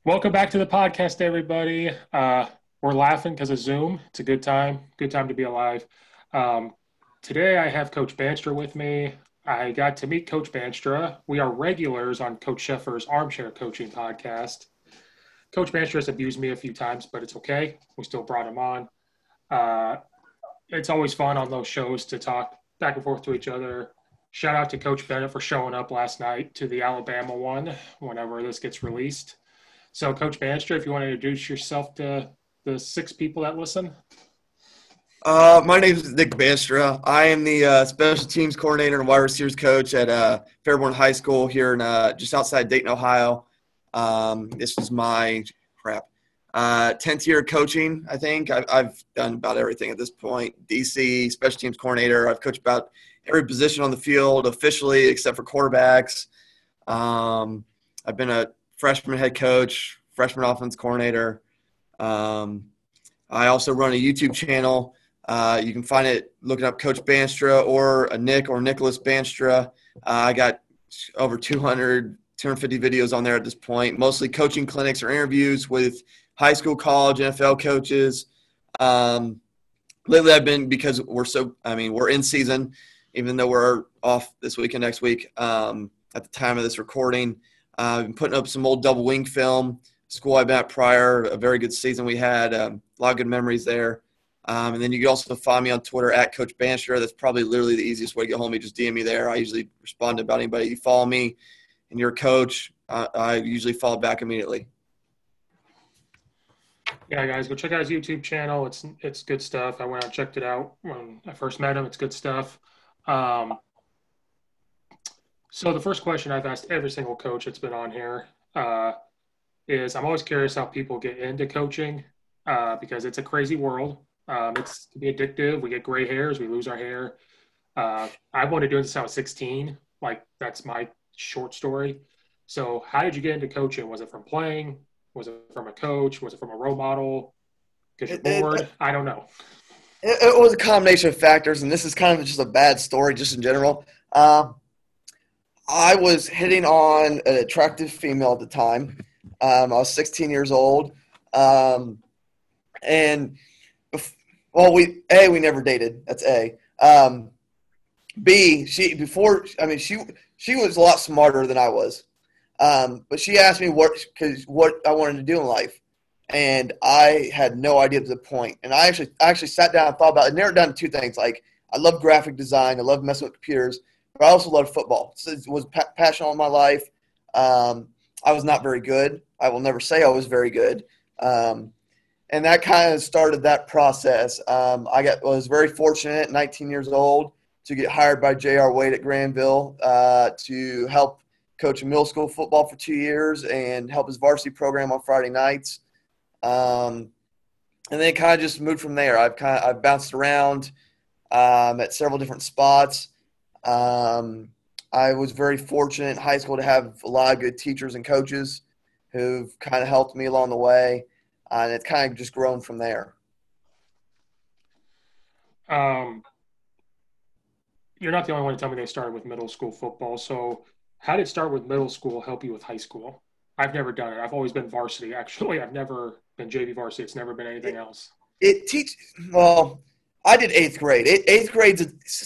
Welcome back to the podcast, everybody. We're laughing because of Zoom. It's a good time to be alive. Um, Today, I have Coach Bandstra with me. I got to meet Coach Bandstra. We are regulars on Coach Sheffer's Armchair Coaching podcast. Coach Bandstra has abused me a few times, but it's okay. We still brought him on. Uh, it's always fun on those shows to talk back and forth to each other. Shout out to Coach Bennett for showing up last night to the Alabama one whenever this gets released. So, Coach Bandstra, if you want to introduce yourself to the six people that listen. My name is Nick Bandstra. I am the special teams coordinator and wide receivers coach at Fairborn High School here in just outside Dayton, Ohio. This was my 10th year coaching. I think I've done about everything at this point. DC, special teams coordinator. I've coached about every position on the field officially except for quarterbacks. I've been a freshman head coach, freshman offense coordinator. I also run a YouTube channel. You can find it looking up Coach Bandstra or Nick or Nicholas Bandstra. I got over 250 videos on there at this point, mostly coaching clinics or interviews with high school, college, NFL coaches. Lately I've been, because we're in season, even though we're off this week and next week at the time of this recording. I've been putting up some old double wing film. School I've been at prior, a very good season we had, a lot of good memories there. And then you can also find me on Twitter at Coach Bandstra. That's probably literally the easiest way to get hold of me. Just DM me there. I usually respond to about anybody. You follow me and you're a coach, I usually follow back immediately. Yeah, guys, go check out his YouTube channel. It's good stuff. I went out and checked it out when I first met him. It's good stuff. Um, so the first question I've asked every single coach that's been on here is I'm always curious how people get into coaching because it's a crazy world. It's can be addictive. We get gray hairs. We lose our hair. I wanted to do this since I was 16. Like that's my short story. So how did you get into coaching? Was it from playing? Was it from a coach? Was it from a role model? Because you're It, it, bored? I don't know. it was a combination of factors, and this is kind of just a bad story just in general. I was hitting on an attractive female at the time. I was 16 years old. And we never dated. That's A. B, she was a lot smarter than I was. But she asked me what I wanted to do in life, and I had no idea at the point. And I actually sat down and thought about it. Narrowed down to two things. Like I love graphic design, I love messing with computers, but I also love football. It was passion all my life. I was not very good. I will never say I was very good. And that kind of started that process. Was very fortunate, 19 years old, to get hired by J.R. Wade at Granville to help coach middle school football for 2 years and help his varsity program on Friday nights. And then kind of just moved from there. I've bounced around at several different spots. I was very fortunate in high school to have a lot of good teachers and coaches who've kind of helped me along the way. And it's kind of just grown from there. Um, you're not the only one to tell me they started with middle school football. So how did start with middle school help you with high school? I've never done it. I've always been varsity. Actually, I've never been JV varsity. It's never been anything else. Well, I did eighth grade. Eighth grade,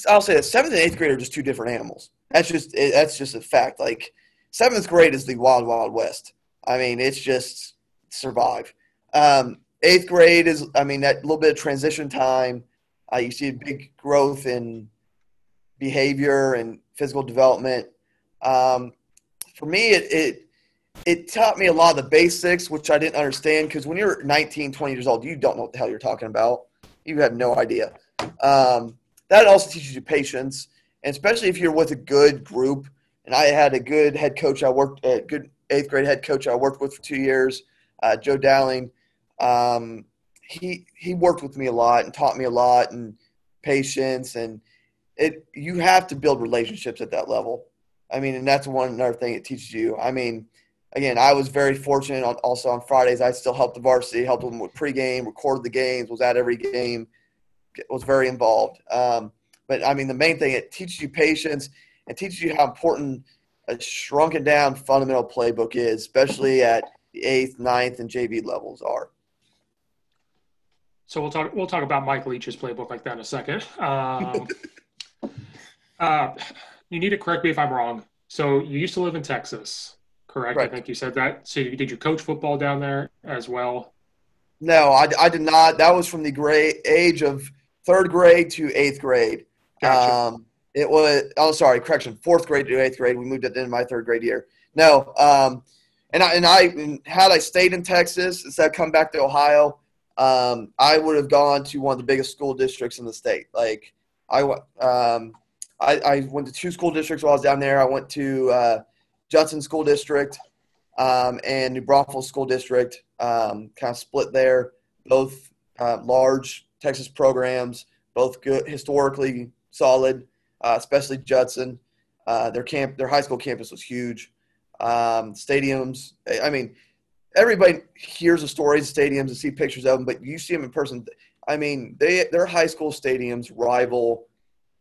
I'll say that seventh and eighth grade are just two different animals. That's just a fact. Like seventh grade is the wild, wild west. I mean, it's just survive. Eighth grade is, that little bit of transition time. You see a big growth in behavior and physical development. For me, it taught me a lot of the basics, which I didn't understand because when you're 19, 20 years old, you don't know what the hell you're talking about. You have no idea. That also teaches you patience, and especially if you're with a good group. And I had a good head coach. Good eighth grade head coach I worked with for 2 years, Joe Dowling. He worked with me a lot and taught me a lot and patience, and you have to build relationships at that level. And that's another thing it teaches you. Again, I was very fortunate also on Fridays. I still helped the varsity, helped them with pregame, recorded the games, was at every game, was very involved. But the main thing, it teaches you patience and teaches you how important a shrunken down fundamental playbook is, especially at the 8th, ninth, and JV levels are. So we'll talk about Mike Leach's playbook like that in a second. You need to correct me if I'm wrong. So you used to live in Texas, correct? I Correct. think you said that. So did you coach football down there as well? No, I did not. That was from the grade age of 3rd grade to 8th grade. Gotcha. It was, oh, sorry, correction, 4th grade to 8th grade. We moved at the end of my 3rd grade year. No, and had I stayed in Texas instead of come back to Ohio, I would have gone to one of the biggest school districts in the state. Like I went to 2 school districts while I was down there. I went to Judson School District and New Braunfels School District, kind of split there. Both large Texas programs, both good, historically solid, especially Judson. Their high school campus was huge. Stadiums, I mean, everybody hears the stories of stadiums and see pictures of them, but you see them in person. I mean, their high school stadiums rival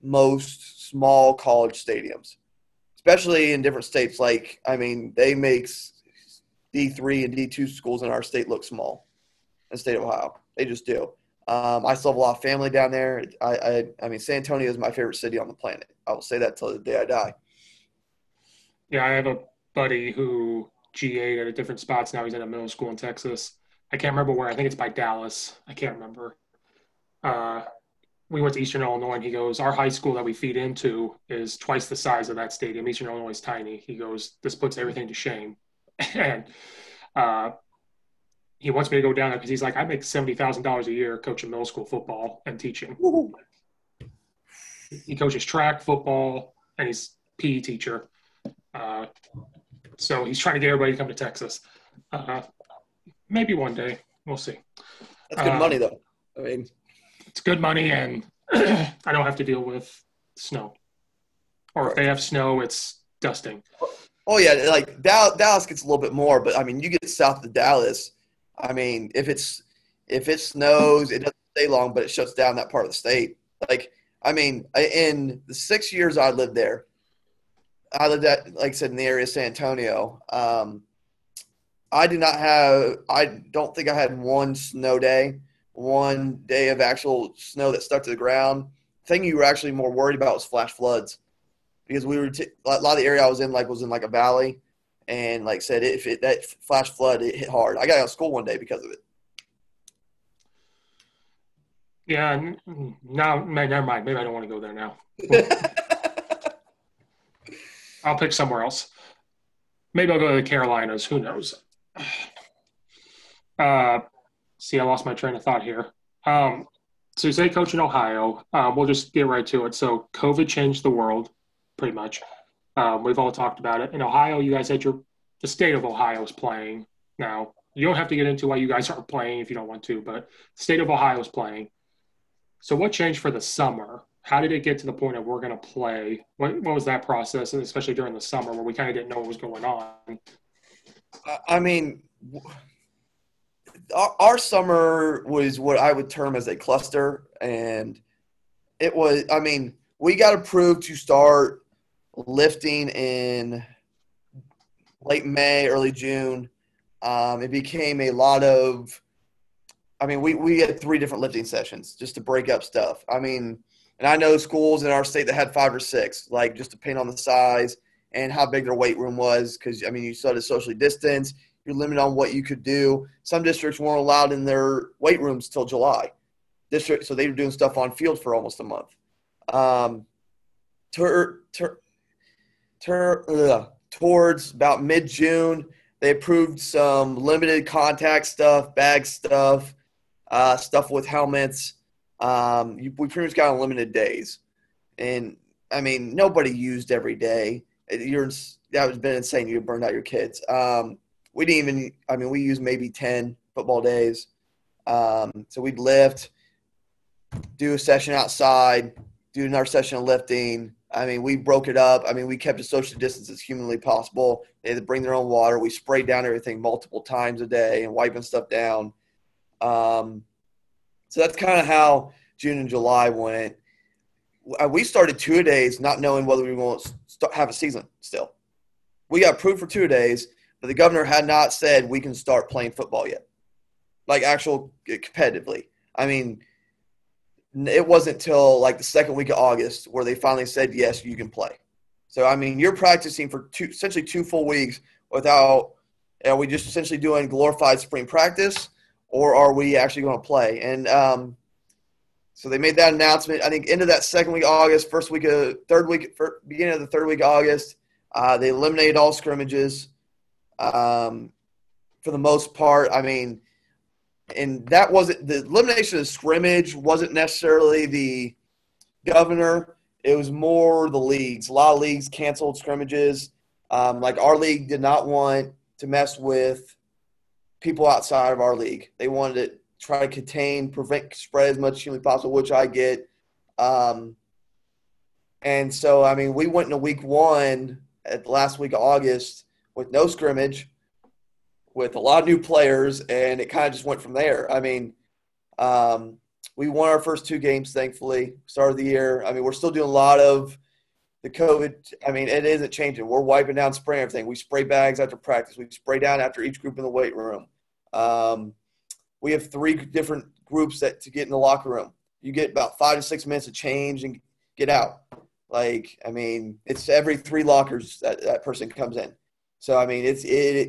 most small college stadiums, especially in different states. Like, I mean, they make D3 and D2 schools in our state look small in the state of Ohio. They just do. I still have a lot of family down there. I mean, San Antonio is my favorite city on the planet. I will say that till the day I die. Yeah, I have a buddy who GA'd at a different spots now. He's in a middle school in Texas. I can't remember where. I think it's by Dallas. I can't remember. Uh, we went to Eastern Illinois, and he goes, our high school that we feed into is twice the size of that stadium. Eastern Illinois is tiny. He goes, this puts everything to shame. And he wants me to go down there because he's like, I make $70,000 a year coaching middle school football and teaching. Woo-hoo. He coaches track, football, and he's PE teacher. So he's trying to get everybody to come to Texas. Maybe one day. We'll see. That's good money, though. I mean, it's good money, and I don't have to deal with snow. Or if they have snow, it's dusting. oh yeah, like Dallas gets a little bit more, but I mean, you get south of Dallas. I mean, if it snows, it doesn't stay long, but it shuts down that part of the state. Like, I mean, in the 6 years I lived there, I lived at, like I said, in the area of San Antonio. I don't think I had one snow day, one day of actual snow that stuck to the ground. The thing you were actually more worried about was flash floods, because a lot of the area I was in was in like a valley, and like I said, that flash flood, it hit hard. I got out of school one day because of it. Yeah, now, never mind. Maybe I don't want to go there now. I'll pick somewhere else. Maybe I'll go to the Carolinas. Who knows? See, I lost my train of thought here. So you say coach in Ohio. We'll just get right to it. So COVID changed the world, pretty much. We've all talked about it. In Ohio, you guys had the state of Ohio is playing now. You don't have to get into why you guys aren't playing if you don't want to, but the state of Ohio is playing. So what changed for the summer? How did it get to the point of we're going to play? What was that process, and especially during the summer where we kind of didn't know what was going on? I mean, our summer was what I would term as a cluster, and it was. I mean, we got approved to start lifting in late May, early June. It became a lot of. I mean, we had 3 different lifting sessions just to break up stuff. I mean, and I know schools in our state that had 5 or 6, like just depending on the size and how big their weight room was. Because, I mean, you still had to socially distance. You're limited on what you could do. Some districts weren't allowed in their weight rooms till July. So they were doing stuff on field for almost a month. Towards about mid-June, they approved some limited contact stuff, bag stuff, stuff with helmets. We pretty much got unlimited days. And, I mean, nobody used every day. That would have been insane. You burned out your kids. We didn't even – I mean, we used maybe 10 football days. So we'd lift, do a session outside, do another session of lifting. I mean, we broke it up. I mean, we kept a social distance as humanly possible. They had to bring their own water. We sprayed down everything multiple times a day and wiping stuff down. So that's kind of how June and July went. We started 2-a-days not knowing whether we were going to have a season still. We got approved for 2-a-days, but the governor had not said we can start playing football yet, like actual competitively. I mean, it wasn't till like the second week of August where they finally said, yes, you can play. So, I mean, you're practicing for essentially 2 full weeks without, are we just essentially doing glorified spring practice, or are we actually going to play? And so they made that announcement. I think into that second week of August, beginning of the third week of August, they eliminated all scrimmages for the most part. I mean, and that wasn't the elimination of scrimmage wasn't necessarily the governor. It was more the leagues. A lot of leagues canceled scrimmages. Like our league did not want to mess with people outside of our league. They wanted to try to prevent spread as much as humanly possible, which I get. And so, I mean, we went into week one at the last week of August with no scrimmage, with a lot of new players, and it kind of just went from there. I mean, we won our first 2 games, thankfully, start of the year. I mean, we're still doing a lot of the COVID. I mean, it isn't changing. We're wiping down, spraying everything. We spray bags after practice. We spray down after each group in the weight room. We have 3 different groups to get in the locker room. You get about 5 to 6 minutes to change and get out. Like, I mean, it's every 3 lockers that person comes in. So, I mean,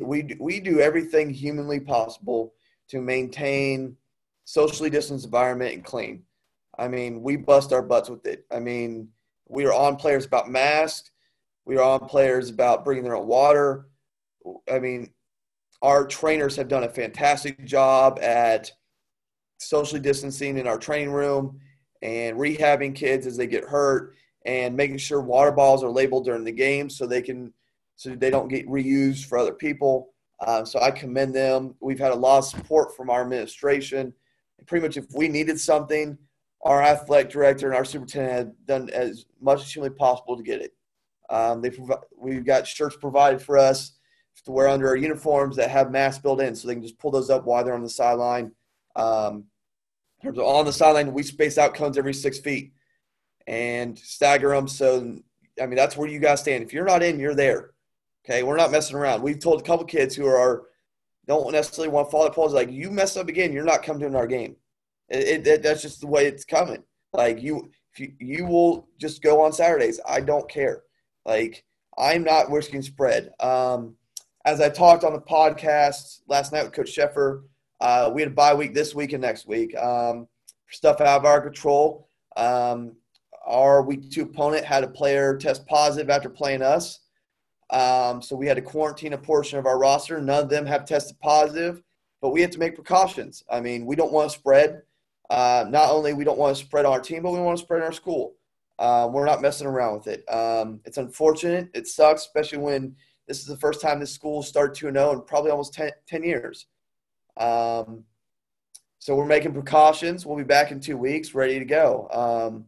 we do everything humanly possible to maintain socially distanced environment and clean. I mean, we bust our butts with it. I mean, we are on players about masks. We are on players about bringing their own water. I mean, our trainers have done a fantastic job at socially distancing in our training room and rehabbing kids as they get hurt and making sure water bottles are labeled during the game so they don't get reused for other people. So I commend them. We've had a lot of support from our administration. Pretty much if we needed something, our athletic director and our superintendent had done as much as humanly possible to get it. We've got shirts provided for us to wear under our uniforms that have masks built in, so they can just pull those up while they're on the sideline. In terms of on the sideline, we space out cones every 6 feet and stagger them. So, I mean, that's where you guys stand. If you're not in, you're there. Okay, we're not messing around. We've told a couple kids who don't necessarily want to follow the polls, like, you mess up again, you're not coming to our game. That's just the way it's coming. Like, you will just go on Saturdays. I don't care. Like, I'm not risking spread. As I talked on the podcast last night with Coach Sheffer, we had a bye week this week and next week. Stuff out of our control. Our week 2 opponent had a player test positive after playing us. So we had to quarantine a portion of our roster. None of them have tested positive, but we have to make precautions. I mean, we don't want to spread. Not only we don't want to spread on our team, but we want to spread in our school. We're not messing around with it. It's unfortunate. It sucks, especially when this is the first time this school started 2-0 in probably almost 10 years. So we're making precautions. We'll be back in 2 weeks, ready to go.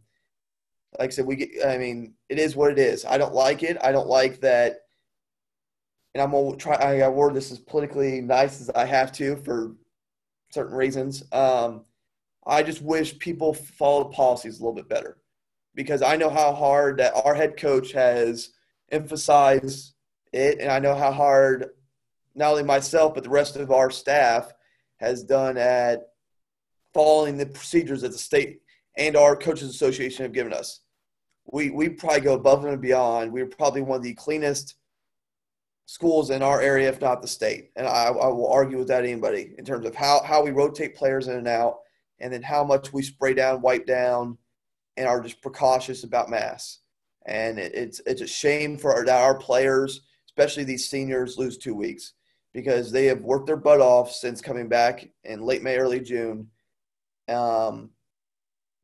Like I said, it is what it is. I don't like it. I don't like that. And I'm going to try – I word this as politically nice as I have to for certain reasons. I just wish people followed policies a little bit better, because I know how hard that our head coach has emphasized it, and I know how hard not only myself but the rest of our staff has done at following the procedures that the state and our coaches association have given us. We probably go above and beyond. We're probably one of the cleanest schools in our area, if not the state. And I will argue with that anybody in terms of how we rotate players in and out, and then how much we spray down, wipe down, and are just precautious about masks. And it's a shame that our players, especially these seniors, lose 2 weeks, because they have worked their butt off since coming back in late May, early June to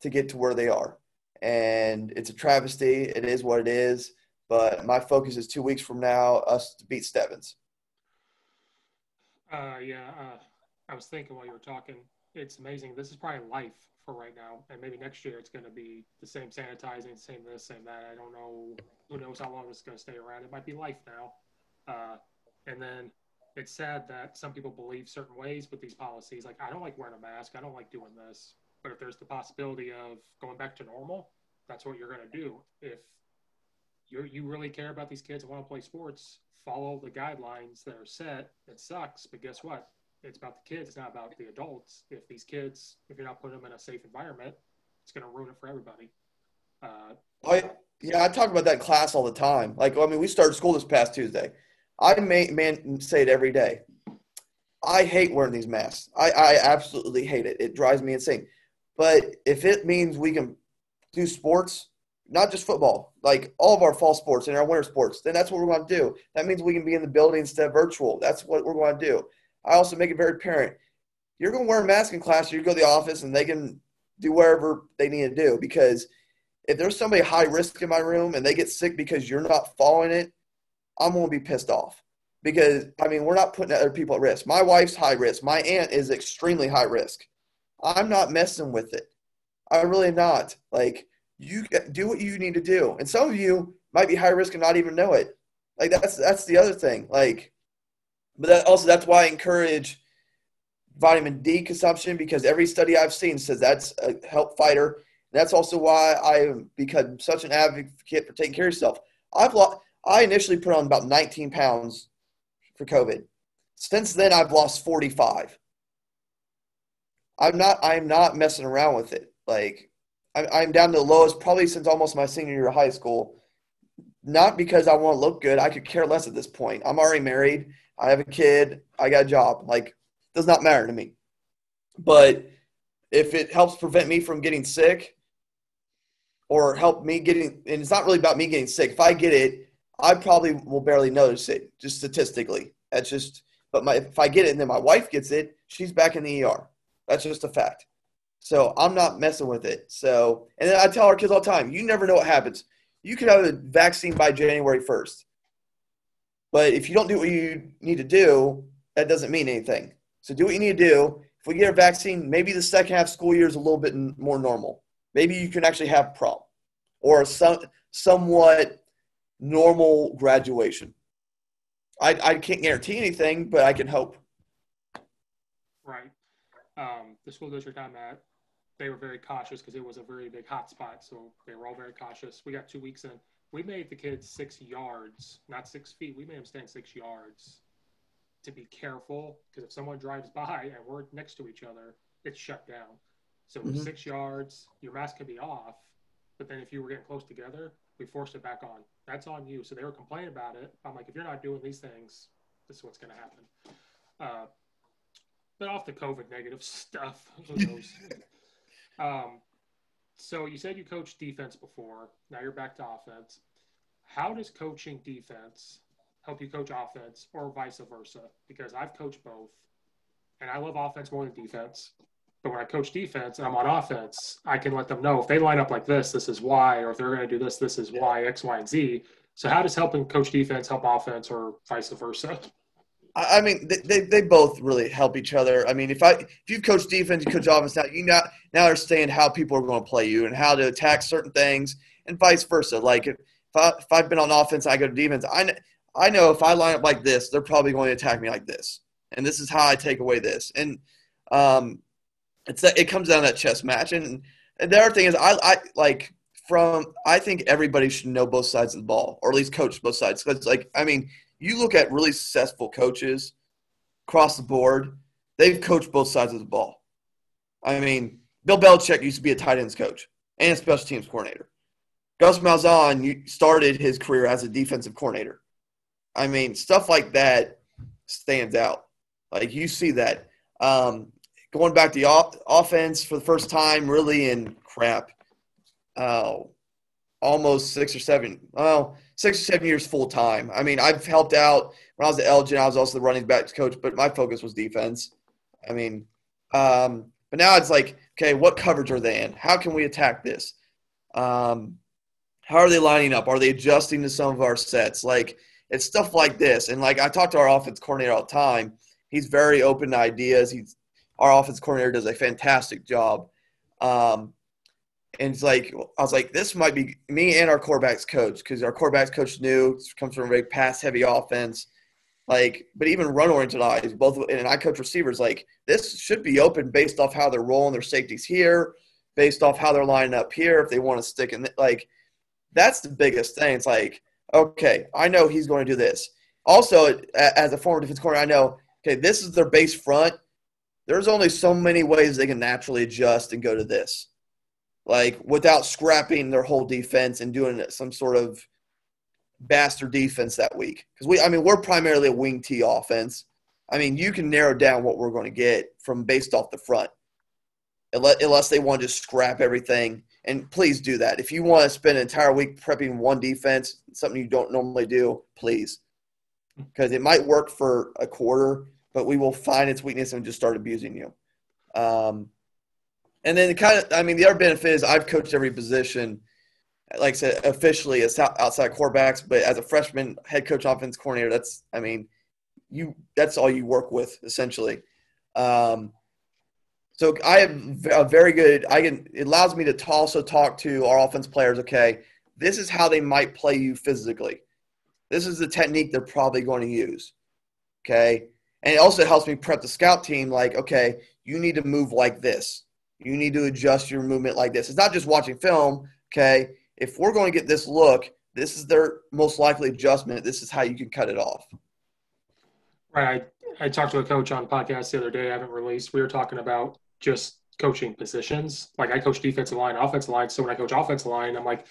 get to where they are. And it's a travesty. It is what it is. But my focus is 2 weeks from now, us to beat Stebbins. I was thinking while you were talking, it's amazing. This is probably life for right now, and maybe next year it's going to be the same sanitizing, same this, same that. I don't know. Who knows how long this is going to stay around? It might be life now. And then it's sad that some people believe certain ways with these policies. Like, I don't like wearing a mask. I don't like doing this. But if there's the possibility of going back to normal, that's what you're going to do. If you really care about these kids and want to play sports, follow the guidelines that are set. It sucks, but guess what? It's about the kids. It's not about the adults. If you're not putting them in a safe environment, it's going to ruin it for everybody. Uh, Yeah, I talk about that in class all the time. Like, I mean, we started school this past Tuesday. I say it every day. I hate wearing these masks. I absolutely hate it. It drives me insane. But if it means we can do sports, not just football, like all of our fall sports and our winter sports, then that's what we're going to do. That means we can be in the building instead of virtual. That's what we're going to do. I also make it very apparent. You're going to wear a mask in class, or you go to the office and they can do whatever they need to do. Because if there's somebody high risk in my room and they get sick because you're not following it, I'm going to be pissed off. Because, I mean, we're not putting other people at risk. My wife's high risk. My aunt is extremely high risk. I'm not messing with it. I'm really not. Like, you do what you need to do. And some of you might be high risk and not even know it. Like, that's the other thing. Like, but that's why I encourage vitamin D consumption, because every study I've seen says that's a help fighter. That's also why I have become such an advocate for taking care of yourself. I initially put on about 19 pounds for COVID. Since then, I've lost 45. I'm not messing around with it. Like, I'm down to the lowest probably since almost my senior year of high school. Not because I want to look good. I could care less at this point. I'm already married. I have a kid. I got a job. Like, it does not matter to me. But if it helps prevent me from getting sick or help me getting – and it's not really about me getting sick. If I get it, I probably will barely notice it, just statistically. That's just – but if I get it and then my wife gets it, she's back in the ER. That's just a fact. So I'm not messing with it. So, and then I tell our kids all the time, you never know what happens. You could have a vaccine by January 1st. But if you don't do what you need to do, that doesn't mean anything. So do what you need to do. If we get a vaccine, maybe the second half school year is a little bit more normal. Maybe you can actually have prom or somewhat normal graduation. I can't guarantee anything, but I can hope. right. The school district I'm at, they were very cautious because it was a very big hot spot. So they were all very cautious. We got 2 weeks in. We made the kids 6 yards, not 6 feet. We made them stand 6 yards to be careful, because if someone drives by and we're next to each other, it's shut down. So it was 6 yards. Your mask could be off, but then if you were getting close together, we forced it back on. That's on you. So they were complaining about it. I'm like, if you're not doing these things, this is what's going to happen. But off the COVID negative stuff, who knows? So you said you coached defense before. Now you're back to offense. How does coaching defense help you coach offense, or vice versa? Because I've coached both, and I love offense more than defense. But when I coach defense and I'm on offense, I can let them know if they line up like this is why, or if they're going to do this is why, X, Y, and Z. So how does helping coach defense help offense, or vice versa? I mean, they both really help each other. I mean, if you coach defense, you coach offense, now understand how people are going to play you and how to attack certain things, and vice versa. Like if I've been on offense, I go to defense. I know if I line up like this, they're probably going to attack me like this, and this is how I take away this. And it comes down to that chess match. And the other thing is, I think everybody should know both sides of the ball, or at least coach both sides. Because you look at really successful coaches across the board, they've coached both sides of the ball. I mean, Bill Belichick used to be a tight ends coach and a special teams coordinator. Gus Malzahn started his career as a defensive coordinator. I mean, stuff like that stands out. Like, you see that. Going back to offense for the first time really in almost 6 or 7 years full time. I mean, I've helped out when I was at Elgin. I was also the running backs coach, but my focus was defense. I mean, but now it's like, okay, what coverage are they in? How can we attack this? How are they lining up? Are they adjusting to some of our sets? Like, it's stuff like this. And like, I talk to our offense coordinator all the time. He's very open to ideas. Our offense coordinator does a fantastic job. And it's like, I was like, this might be me and our quarterbacks coach, because our quarterbacks coach comes from a very pass-heavy offense. Like, but even run-oriented eyes, and I coach receivers. Like, this should be open based off how they're rolling their safeties here, based off how they're lining up here. If they want to stick in, like, that's the biggest thing. It's like, okay, I know he's going to do this. Also, as a former defense coordinator, I know, okay, this is their base front. There's only so many ways they can naturally adjust and go to this, like without scrapping their whole defense and doing some sort of bastard defense that week. Because we're primarily a wing T offense. I mean, you can narrow down what we're going to get from based off the front, unless they want to just scrap everything. And please do that. If you want to spend an entire week prepping one defense, something you don't normally do, please. Because it might work for a quarter, but we will find its weakness and just start abusing you. And then the other benefit is I've coached every position, like I said, officially as outside quarterbacks, but as a freshman head coach, offense coordinator, that's all you work with essentially. So I have a very good. It allows me to also talk to our offense players. Okay, this is how they might play you physically. This is the technique they're probably going to use. Okay, and it also helps me prep the scout team. Like, okay, you need to move like this. You need to adjust your movement like this. It's not just watching film. Okay, if we're going to get this look, this is their most likely adjustment. This is how you can cut it off. Right. I talked to a coach on the podcast the other day. I haven't released. We were talking about just coaching positions. Like I coach defensive line, offensive line. So when I coach offensive line, I'm like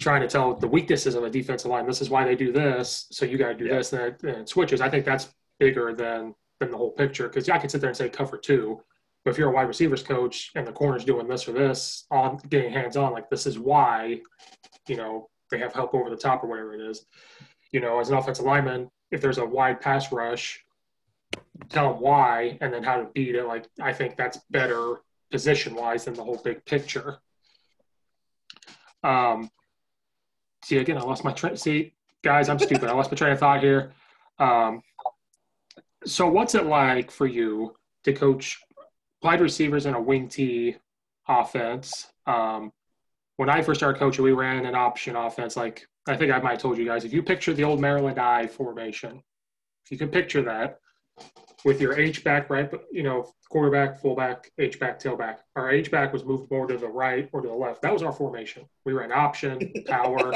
trying to tell the weaknesses of a defensive line. This is why they do this. So you got to do this. And it switches. I think that's bigger than the whole picture. Because I could sit there and say cover two. But if you're a wide receivers coach and the corner's doing this or this, on getting hands on, like this is why, they have help over the top or whatever it is. As an offensive lineman, if there's a wide pass rush, tell them why and then how to beat it. Like I think that's better position-wise than the whole big picture. See, again, I lost my train. See, guys, I'm stupid. I lost my train of thought here. So what's it like for you to coach wide receivers in a wing T offense? When I first started coaching, we ran an option offense. Like I think I might have told you guys, if you picture the old Maryland I formation, if you can picture that with your H-back, right, quarterback, fullback, H-back, tailback. Our H-back was moved more to the right or to the left. That was our formation. We ran option, power.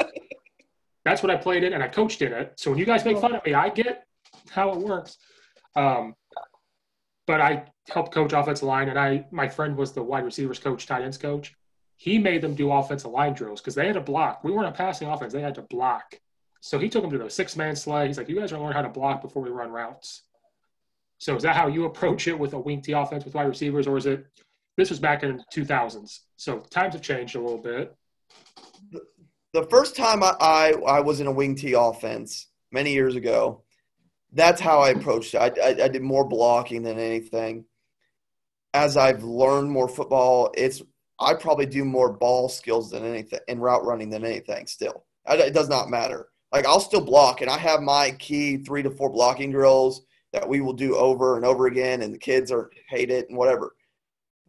That's what I played in, and I coached in it. So when you guys make fun of me, I get how it works. But I helped coach offensive line, and my friend was the wide receivers coach, tight ends coach. He made them do offensive line drills because they had to block. We weren't a passing offense. They had to block. So he took them to the six-man sled. He's like, you guys are going to learn how to block before we run routes. So is that how you approach it with a wing T offense with wide receivers, or is it – this was back in the 2000s. So times have changed a little bit. The first time I was in a wing T offense many years ago, that's how I approached it. I did more blocking than anything. As I've learned more football, I probably do more ball skills than anything and route running than anything still. It does not matter. Like I'll still block, and I have my key 3 to 4 blocking drills that we will do over and over again, and the kids hate it and whatever.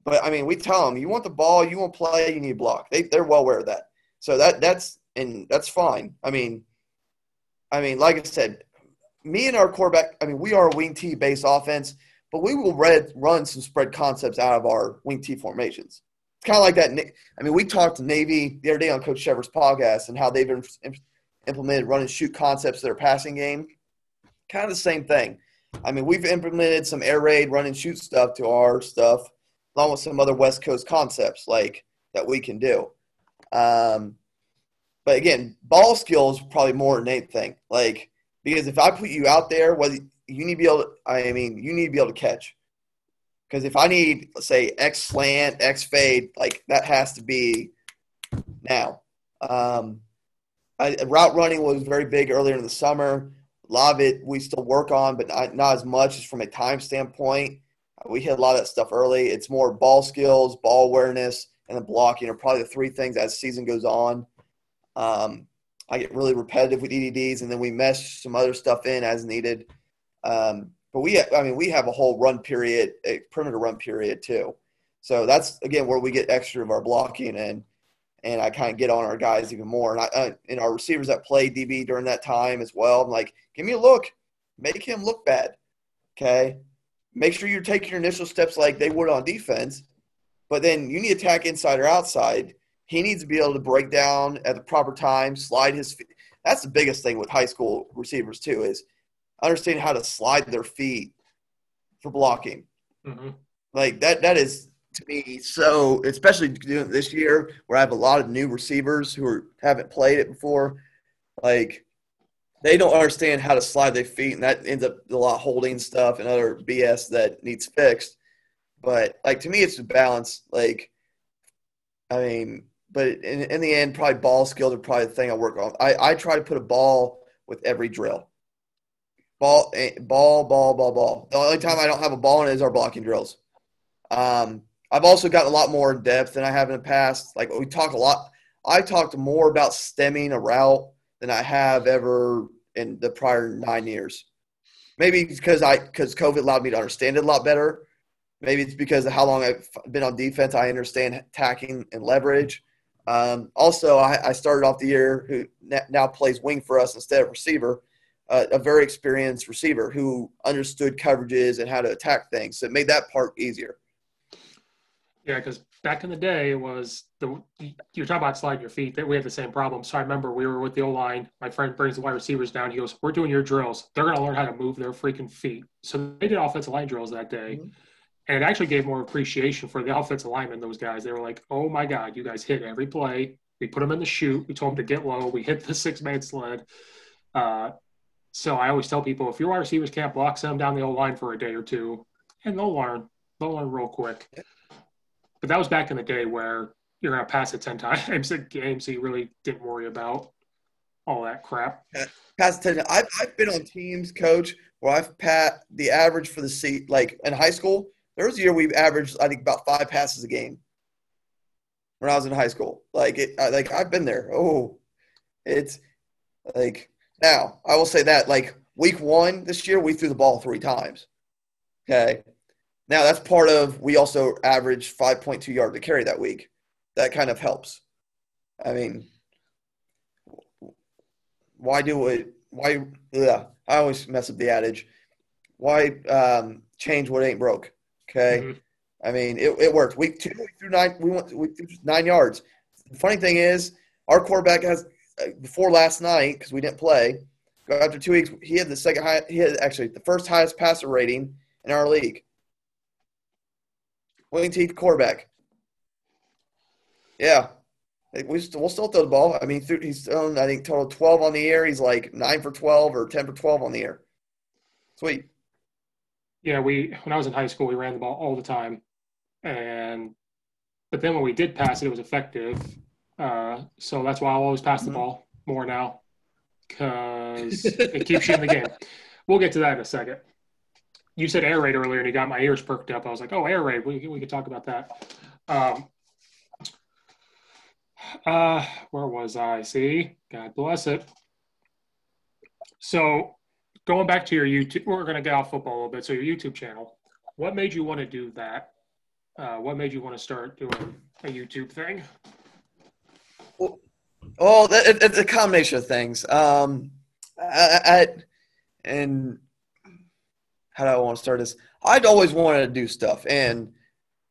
But, we tell them, you want the ball, you want to play, you need to block. They're well aware of that. So that's fine. Like I said, me and our quarterback, we are a wing T based offense, but we will run some spread concepts out of our wing T formations. It's kind of like that. We talked to Navy the other day on Coach Shevers' podcast and how they've implemented run and shoot concepts to their passing game. Kind of the same thing. We've implemented some air raid, run and shoot stuff to our stuff, along with some other West Coast concepts like that we can do. But again, ball skills probably more than anything. Like, because if I put you out there, whether you need to be able to, you need to be able to catch. Because if I need, let's say, X slant, X fade, like that has to be now. Route running was very big earlier in the summer. A lot of it we still work on, but not as much as from a time standpoint. We hit a lot of that stuff early. It's more ball skills, ball awareness, and then blocking are probably the 3 things as the season goes on. I get really repetitive with EDDs, and then we mesh some other stuff in as needed. But we have a whole run period, a perimeter run period too. So that's, again, where we get extra of our blocking, and I kind of get on our guys even more. And our receivers that play DB during that time as well, I'm like, give me a look. Make him look bad, okay? Make sure you're taking your initial steps like they would on defense, but then you need to attack inside or outside. He needs to be able to break down at the proper time, slide his feet. that's the biggest thing with high school receivers too, is understanding how to slide their feet for blocking. Mm-hmm. Like that is to me so, especially doing this year where I have a lot of new receivers who haven't played it before. Like they don't understand how to slide their feet, and that ends up a lot of holding stuff and other BS that needs fixed. But like to me, it's a balance. Like I mean, but in the end, probably ball skills are probably the thing I work on. I try to put a ball with every drill. Ball. The only time I don't have a ball in it is our blocking drills. I've also gotten a lot more in depth than I have in the past. Like we talk a lot. I talked more about stemming a route than I have ever in the prior 9 years. Maybe because COVID allowed me to understand it a lot better. Maybe it's because of how long I've been on defense. I understand tacking and leverage. Also, I started off the year who now plays wing for us instead of receiver, a very experienced receiver who understood coverages and how to attack things. So it made that part easier. Yeah, because back in the day, it was you're talking about sliding your feet. That we had the same problem. So I remember we were with the O line. My friend brings the wide receivers down. He goes, "We're doing your drills. They're going to learn how to move their freaking feet." So they did offensive line drills that day, Mm-hmm. and it actually gave more appreciation for the offensive linemen. Those guys, they were like, "Oh my God, you guys hit every play. We put them in the chute. We told them to get low. We hit the 6-man sled." So I always tell people, if your wide receivers can't block, send them down the O line for a day or two, and they'll learn. They'll learn real quick. But that was back in the day where you're going to pass it 10 times a game, so you really didn't worry about all that crap. Pass attention. I've been on teams, coach, where I've pat the average for the seat. Like in high school, there was a year we averaged, I think, about 5 passes a game when I was in high school. Like I've been there. Oh, it's like now I will say that like week 1 this year we threw the ball 3 times. Okay, now that's part of we also averaged 5.2 yards to carry that week. That kind of helps. I mean, why do it? Why? Yeah, I always mess up the adage. Why change what ain't broke? Okay. Mm-hmm. I mean, it worked. Week 2, we threw 9. We threw 9 yards. The funny thing is, our quarterback has before last night because we didn't play. After 2 weeks, he had the second high. He had actually the first highest passer rating in our league. Willing Teeth quarterback. Yeah. We'll still throw the ball. I mean, he's thrown, I think, total 12 on the year. He's like 9 for 12 or 10 for 12 on the year. Sweet. Yeah, when I was in high school, we ran the ball all the time. But then when we did pass it, it was effective. So that's why I'll always pass the ball more now because it keeps you in the game. We'll get to that in a second. You said air raid earlier, and you got my ears perked up. I was like, oh, air raid. We could talk about that. Where was I? See? God bless it. So going back to your YouTube, we're going to get off football a little bit. So your YouTube channel, what made you want to do that? What made you want to start doing a YouTube thing? Well, it's a combination of things. And how do I want to start this? I'd always wanted to do stuff, and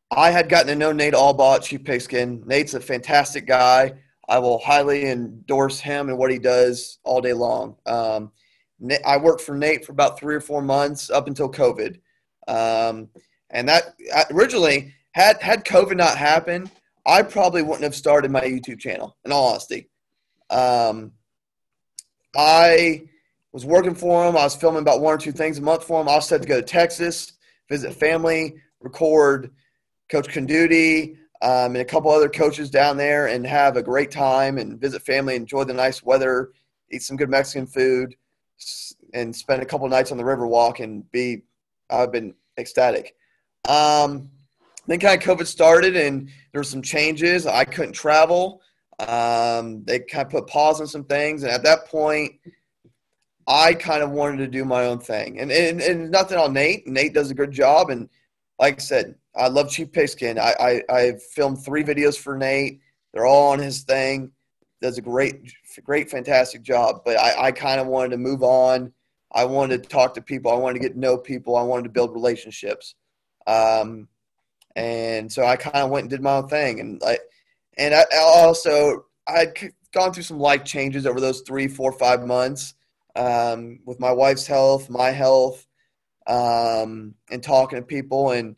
I had gotten to know Nate Allbot, Chief Pigskin. Nate's a fantastic guy. I will highly endorse him and what he does all day long. I worked for Nate for about 3 or 4 months up until COVID. And that originally, had COVID not happened, I probably wouldn't have started my YouTube channel, in all honesty. I was working for him. I was filming about 1 or 2 things a month for him. I was set to go to Texas, visit family, record Coach Conduty, and a couple other coaches down there and have a great time and visit family, enjoy the nice weather, eat some good Mexican food, and spend a couple nights on the Riverwalk and I've been ecstatic. Then kind of COVID started and there were some changes. I couldn't travel. They kind of put pause on some things. And at that point, I kind of wanted to do my own thing. And nothing on Nate. Nate does a good job. And like I said, I love Chief Pigskin. I've filmed 3 videos for Nate. They're all on his thing. Does a great, fantastic job. But I kind of wanted to move on. I wanted to talk to people. I wanted to get to know people. I wanted to build relationships. And so I kind of went and did my own thing. And I gone through some life changes over those 3, 4, 5 months with my wife's health, my health, and talking to people. And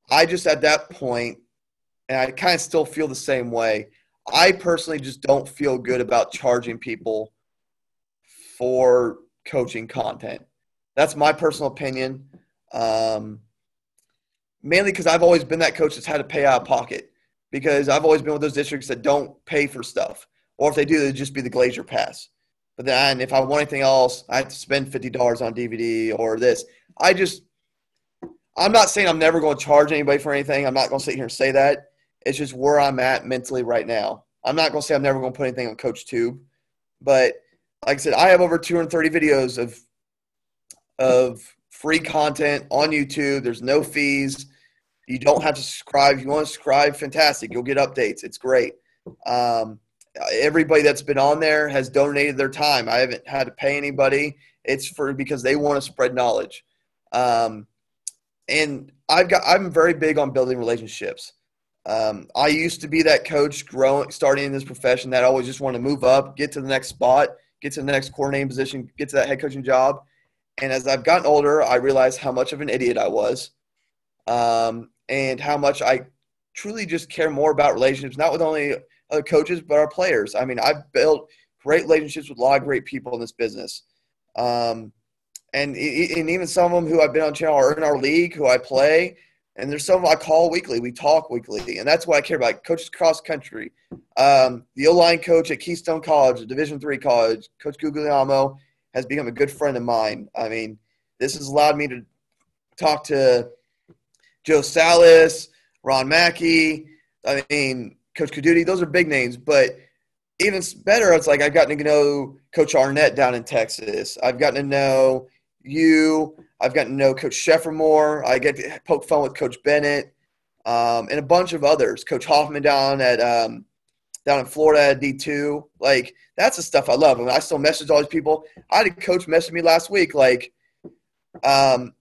I just at that point, and I kind of still feel the same way. I personally just don't feel good about charging people for coaching content. That's my personal opinion. Mainly because I've always been that coach that's had to pay out of pocket because I've always been with those districts that don't pay for stuff. Or if they do, it'd just be the Glacier Pass. But then if I want anything else, I have to spend $50 on DVD or this. I'm not saying I'm never going to charge anybody for anything. I'm not going to sit here and say that. It's just where I'm at mentally right now. I'm not going to say I'm never going to put anything on CoachTube. But like I said, I have over 230 videos of free content on YouTube. There's no fees. You don't have to subscribe. If you want to subscribe, fantastic. You'll get updates. It's great. Everybody that's been on there has donated their time. I haven't had to pay anybody. It's because they want to spread knowledge. And I'm very big on building relationships. I used to be that coach starting in this profession that always just wanted to move up, get to the next spot, get to the next coordinating position, get to that head coaching job. And as I've gotten older, I realized how much of an idiot I was, and how much I truly just care more about relationships, not with only other coaches, but our players. I mean, I've built great relationships with a lot of great people in this business. And even some of them who I've been on channel are in our league, who I play. And there's some I call weekly. We talk weekly. And that's what I care about. Coaches cross country. The O-line coach at Keystone College, a Division III college, Coach Guglielmo, has become a good friend of mine. I mean, this has allowed me to talk to Joe Salas, Ron Mackey, I mean, Coach Caduti. Those are big names. But even better, it's like I've gotten to know Coach Arnett down in Texas. I've gotten to know you. I've gotten to know Coach Sheffermore. I get to poke fun with Coach Bennett, and a bunch of others. Coach Hoffman down in Florida at D2. Like, that's the stuff I love. I mean, I still message all these people. I had a coach message me last week, like, because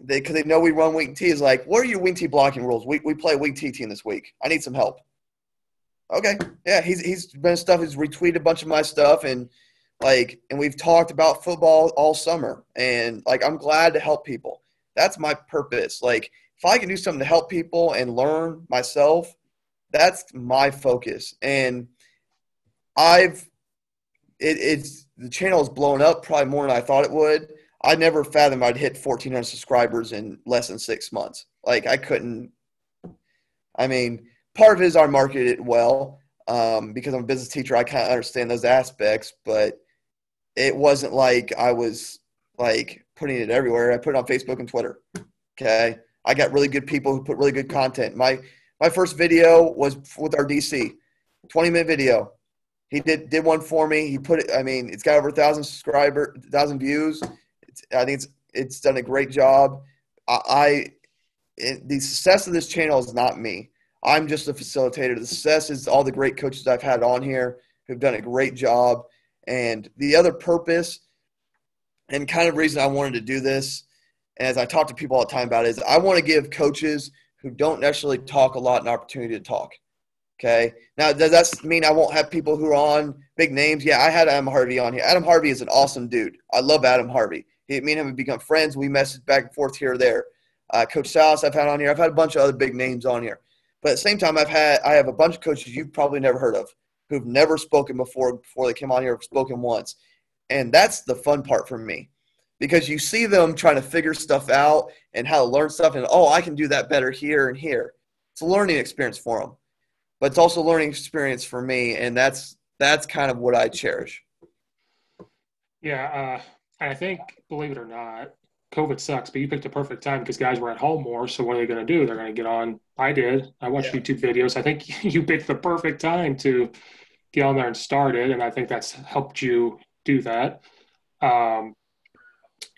they know we run wing T. Is like, what are your wing T blocking rules? We play wing T team this week. I need some help. Okay, yeah, he's been stuff. He's retweeted a bunch of my stuff, and we've talked about football all summer. And like, I'm glad to help people. That's my purpose. Like, if I can do something to help people and learn myself, that's my focus. And the channel has blown up probably more than I thought it would. I never fathomed I'd hit 1,400 subscribers in less than 6 months. Like, I couldn't. I mean, part of it is I marketed it well, because I'm a business teacher. I kind of understand those aspects, but it wasn't like I was like putting it everywhere. I put it on Facebook and Twitter. Okay, I got really good people who put really good content. My first video was with our DC, 20-minute video. He did one for me. He put it. I mean, it's got over 1,000 views. I think it's done a great job. The success of this channel is not me. I'm just a facilitator. The success is all the great coaches I've had on here who've done a great job. And the other purpose and kind of reason I wanted to do this, and as I talk to people all the time about it, is I want to give coaches who don't necessarily talk a lot an opportunity to talk. Okay. Now, does that mean I won't have people who are on big names? Yeah, I had Adam Harvey on here. Adam Harvey is an awesome dude. I love Adam Harvey. Me and him have become friends. We message back and forth here or there. Coach Salas I've had on here. I've had a bunch of other big names on here. But at the same time, I have a bunch of coaches you've probably never heard of who've never spoken before they came on here, have spoken once. And that's the fun part for me, because you see them trying to figure stuff out and how to learn stuff. And, I can do that better here and here. It's a learning experience for them. But it's also a learning experience for me, and that's kind of what I cherish. Yeah, I think, believe it or not, COVID sucks, but you picked a perfect time because guys were at home more. So what are they going to do? They're going to get on. I did. I watched YouTube videos. I think you picked the perfect time to get on there and start it, and I think that's helped you do that.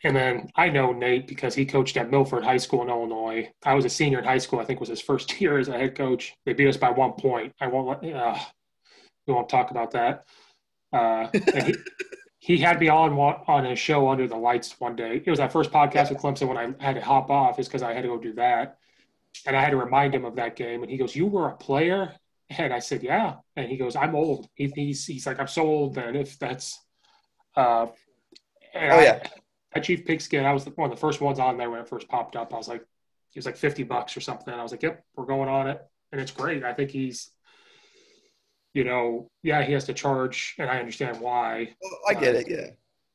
And then I know Nate because he coached at Milford High School in Illinois. I was a senior in high school. I think it was his first year as a head coach. They beat us by 1 point. We won't talk about that. And he had me on his show Under the Lights one day. It was that first podcast with Clemson when I had to hop off is because I had to go do that. And I had to remind him of that game. And he goes, "You were a player?" And I said, yeah. And he goes, I'm old. He's like, I'm so old then. If that's, uh, and Oh I, yeah. that Chief Pigskin, I was one of the first ones on there when it first popped up. I was like, he was like $50 or something. I was like, yep, we're going on it. And it's great. I think he's, yeah, he has to charge, and I understand why. Well, I get it. Yeah.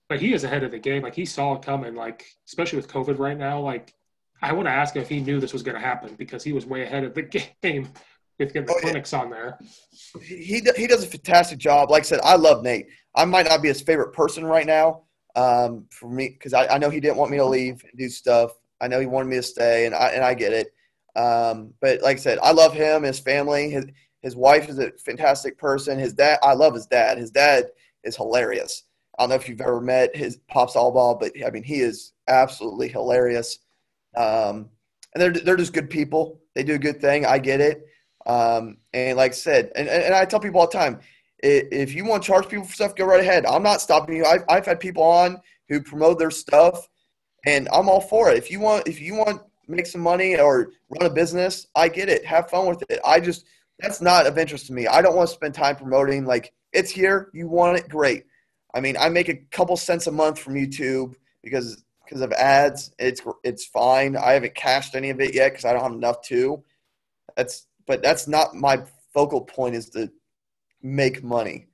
But he is ahead of the game. Like he saw it coming. Like especially with COVID right now. Like I want to ask him if he knew this was going to happen because he was way ahead of the game with getting the Oh yeah. clinics on there. He does a fantastic job. Like I said, I love Nate. I might not be his favorite person right now, for me, because I know he didn't want me to leave and do stuff. I know he wanted me to stay, and I get it. But like I said, I love him, his family. His wife is a fantastic person. His dad, I love his dad. His dad is hilarious. I don't know if you've ever met his Pops Allball, but I mean, he is absolutely hilarious. And they're just good people. They do a good thing. I get it. And like I said, and I tell people all the time, if you want to charge people for stuff, go right ahead. I'm not stopping you. I've had people on who promote their stuff, and I'm all for it. If you want to make some money or run a business, I get it. Have fun with it. That's not of interest to me. I don't want to spend time promoting. Like it's here. You want it, great. I mean, I make a couple cents a month from YouTube because of ads. It's fine. I haven't cashed any of it yet because I don't have enough to. But that's not my focal point. Is to make money.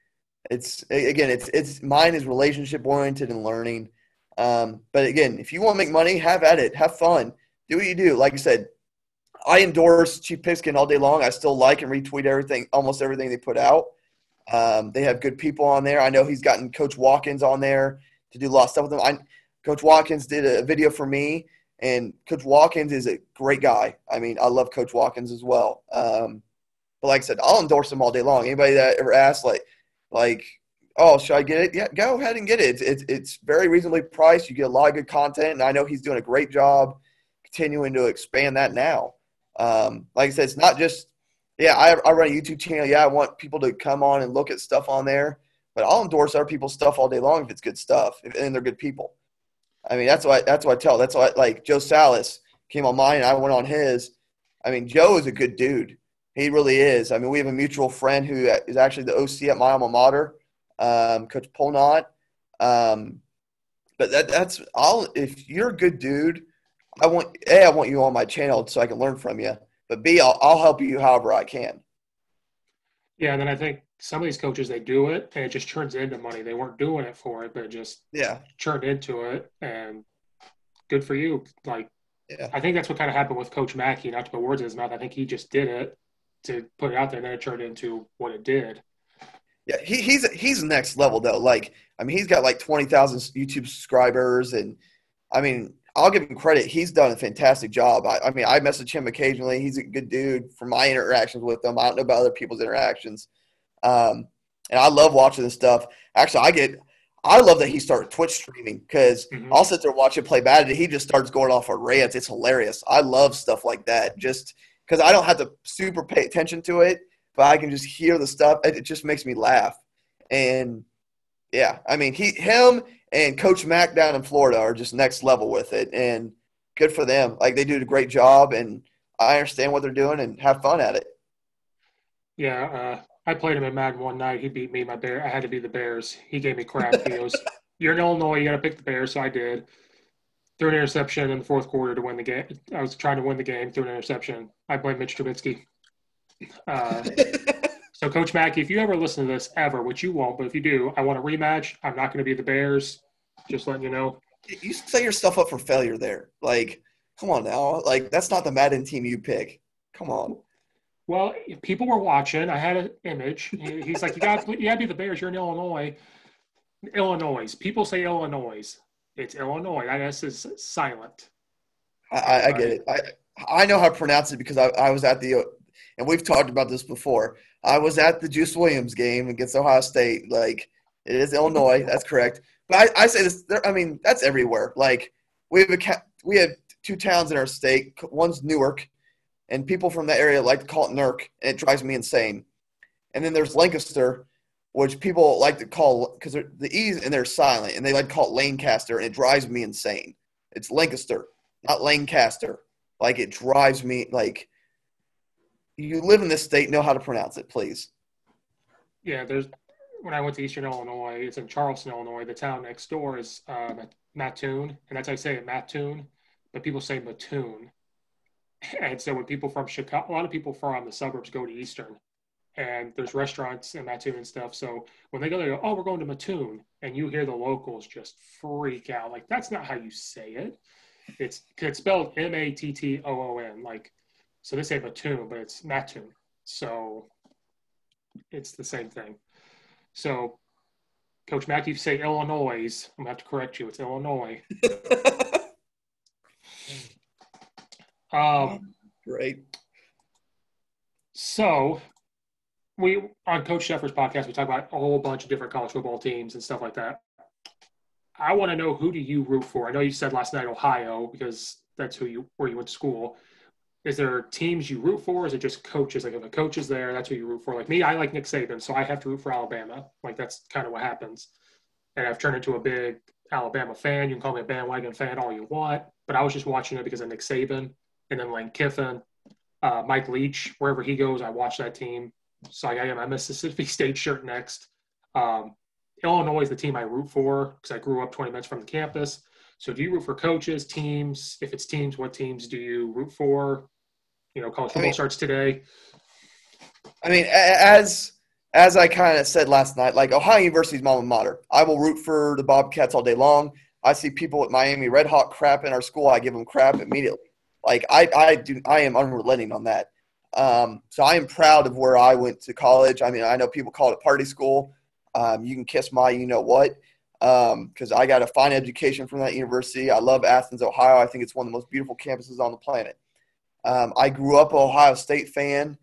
It's mine is relationship oriented and learning. But again, if you want to make money, have at it. Have fun. Do what you do. Like I said, I endorse Chief Pigskin all day long. I still like and retweet everything, almost everything they put out. They have good people on there. I know he's gotten Coach Watkins on there to do a lot of stuff with them. Coach Watkins did a video for me, and Coach Watkins is a great guy. I mean, I love Coach Watkins as well. But like I said, I'll endorse him all day long. Anybody that ever asks, like, oh, should I get it? Yeah, go ahead and get it. It's very reasonably priced. You get a lot of good content, and I know he's doing a great job continuing to expand that now. Like I said, it's not just I run a YouTube channel. Yeah, I want people to come on and look at stuff on there, but I'll endorse other people's stuff all day long if it's good stuff and they're good people. I mean, that's what I tell. That's why like Joe Salas came on mine and I went on his. I mean, Joe is a good dude. He really is. I mean, we have a mutual friend who is actually the OC at my alma mater, Coach Polnot. But that's all. If you're a good dude, I want you on my channel so I can learn from you. But B, I'll help you however I can. Yeah, and then I think some of these coaches they do it and it just turns into money. They weren't doing it for it, but it just Yeah, turned into it. And good for you. Like yeah, I think that's what kind of happened with Coach Mackey. Not to put words in his mouth, I think he just did it to put it out there, and then it turned into what it did. yeah. He's next level though. Like, I mean, he's got like 20,000 YouTube subscribers, and I mean, I'll give him credit. He's done a fantastic job. I mean, I message him occasionally. He's a good dude from my interactions with him. I don't know about other people's interactions. And I love watching this stuff. Actually, I love that he started Twitch streaming because Mm-hmm. I'll sit there and watch him play bad, and he just starts going off on rants. It's hilarious. I love stuff like that just because I don't have to super pay attention to it, but I can just hear the stuff. It just makes me laugh. And yeah, I mean, him and Coach Mack down in Florida are just next level with it, and good for them. Like they do a great job, and I understand what they're doing and have fun at it. Yeah, I played him in Madden one night. He beat me. My bear. I had to be the Bears. He gave me crap. He goes, "You're in Illinois. You got to pick the Bears." So I did. Threw an interception in the fourth quarter to win the game. I was trying to win the game. Threw an interception. I blame Mitch Trubisky. Uh, so Coach Mackey, if you ever listen to this ever, which you won't, but if you do, I want a rematch. I'm not going to be the Bears. Just letting you know. You set yourself up for failure there. Like, come on now. Like, that's not the Madden team you pick. Come on. Well, people were watching. I had an image. He's like, you got to be the Bears. You're in Illinois. Illinois. People say Illinois. It's Illinois. That S is silent. I get Right. it. I know how to pronounce it because I was at the and we've talked about this before. I was at the Juice Williams game against Ohio State. Like it is Illinois. That's correct. But I say this. I mean, that's everywhere. Like we have two towns in our state. One's Newark, and people from that area like to call it Nurk, and it drives me insane. And then there's Lancaster, which people like to call because the E's and they're silent, and they like to call it Lancaster, and it drives me insane. It's Lancaster, not Lancaster. Like it drives me like you live in this state, know how to pronounce it, please. Yeah, there's when I went to Eastern Illinois, it's in Charleston, Illinois. The town next door is Mattoon, and that's how I say it, Mattoon, but people say Mattoon. And so when people from Chicago, a lot of people from the suburbs go to Eastern, and there's restaurants in Mattoon and stuff. So when they go there, they go, "Oh, we're going to Mattoon," and you hear the locals just freak out, like that's not how you say it. It's spelled Mattoon, like so they say Mattoon, but it's Mattoon. So it's the same thing. So Coach Mack, you say Illinois. I'm gonna have to correct you. It's Illinois. Great. So we on Coach Sheffer's podcast, we talk about a whole bunch of different college football teams and stuff like that. I want to know, who do you root for? I know you said last night Ohio because that's where you went to school. Is there teams you root for? Or is it just coaches? Like if a coach is there, that's who you root for. Like me, I like Nick Saban, so I have to root for Alabama. Like that's kind of what happens. And I've turned into a big Alabama fan. You can call me a bandwagon fan all you want, but I was just watching it because of Nick Saban and then Lane Kiffin, Mike Leach. Wherever he goes, I watch that team. So I got my Mississippi State shirt next. Illinois is the team I root for because I grew up 20 minutes from the campus. So do you root for coaches, teams? If it's teams, what teams do you root for? College football starts today. I mean, as I kind of said last night, like Ohio University's my alma mater. I will root for the Bobcats all day long. I see people at Miami Red Hawk crap in our school, I give them crap immediately. Like I am unrelenting on that. So I am proud of where I went to college. I mean, I know people call it party school. You can kiss my you know what, because I got a fine education from that university. I love Athens, Ohio. I think it's one of the most beautiful campuses on the planet. I grew up an Ohio State fan.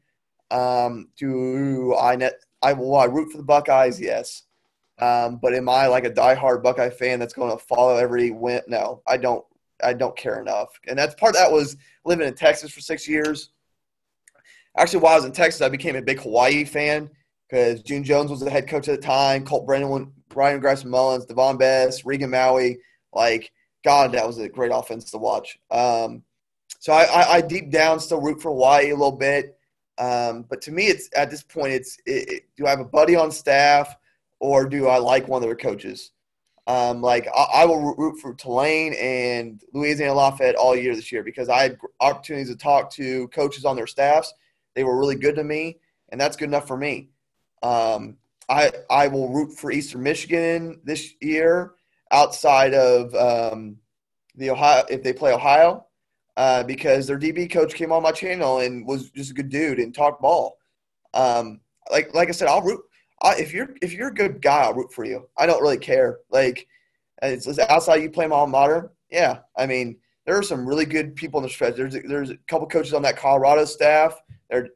Do I root for the Buckeyes? Yes. But am I like a diehard Buckeye fan that's going to follow every win? No, I don't. I don't care enough. And that's part of that was living in Texas for 6 years. Actually, while I was in Texas, I became a big Hawaii fan because June Jones was the head coach at the time. Colt Brennan, Ryan Grice-Mullins, Devon Best, Regan Maui. Like, God, that was a great offense to watch. So I deep down still root for Hawaii a little bit. But to me, it's at this point, do I have a buddy on staff or do I like one of their coaches? I will root for Tulane and Louisiana Lafayette all year this year because I had opportunities to talk to coaches on their staffs. They were really good to me, and that's good enough for me. I will root for Eastern Michigan this year outside of the Ohio if they play Ohio because their DB coach came on my channel and was just a good dude and talked ball. Like I said, I'll root. If you're a good guy, I'll root for you. I don't really care. Like, it's outside you play my alma mater. Yeah, I mean, there are some really good people in the stretch. There's a couple coaches on that Colorado staff. They're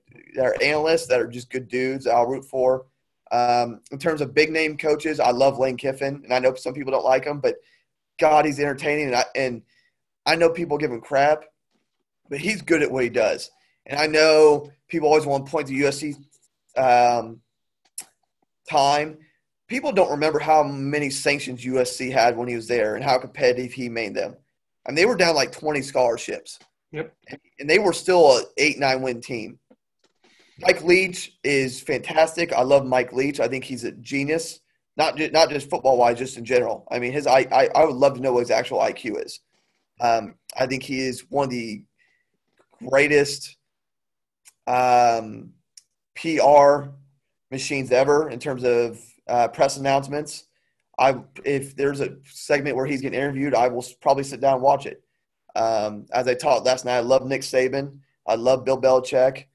analysts that are just good dudes that I'll root for. In terms of big name coaches, I love Lane Kiffin, and I know some people don't like him, but God, he's entertaining, and I know people give him crap, but he's good at what he does. And I know people always want to point to USC. Time, people don't remember how many sanctions USC had when he was there and how competitive he made them. I mean, they were down like 20 scholarships. Yep. And they were still an 8-9 win team. Mike Leach is fantastic. I love Mike Leach. I think he's a genius, not just football-wise, just in general. I mean, I would love to know what his actual IQ is. I think he is one of the greatest PR machines ever in terms of press announcements. If there's a segment where he's getting interviewed, I will probably sit down and watch it. As I talked last night, I love Nick Saban. I love Bill Belichick.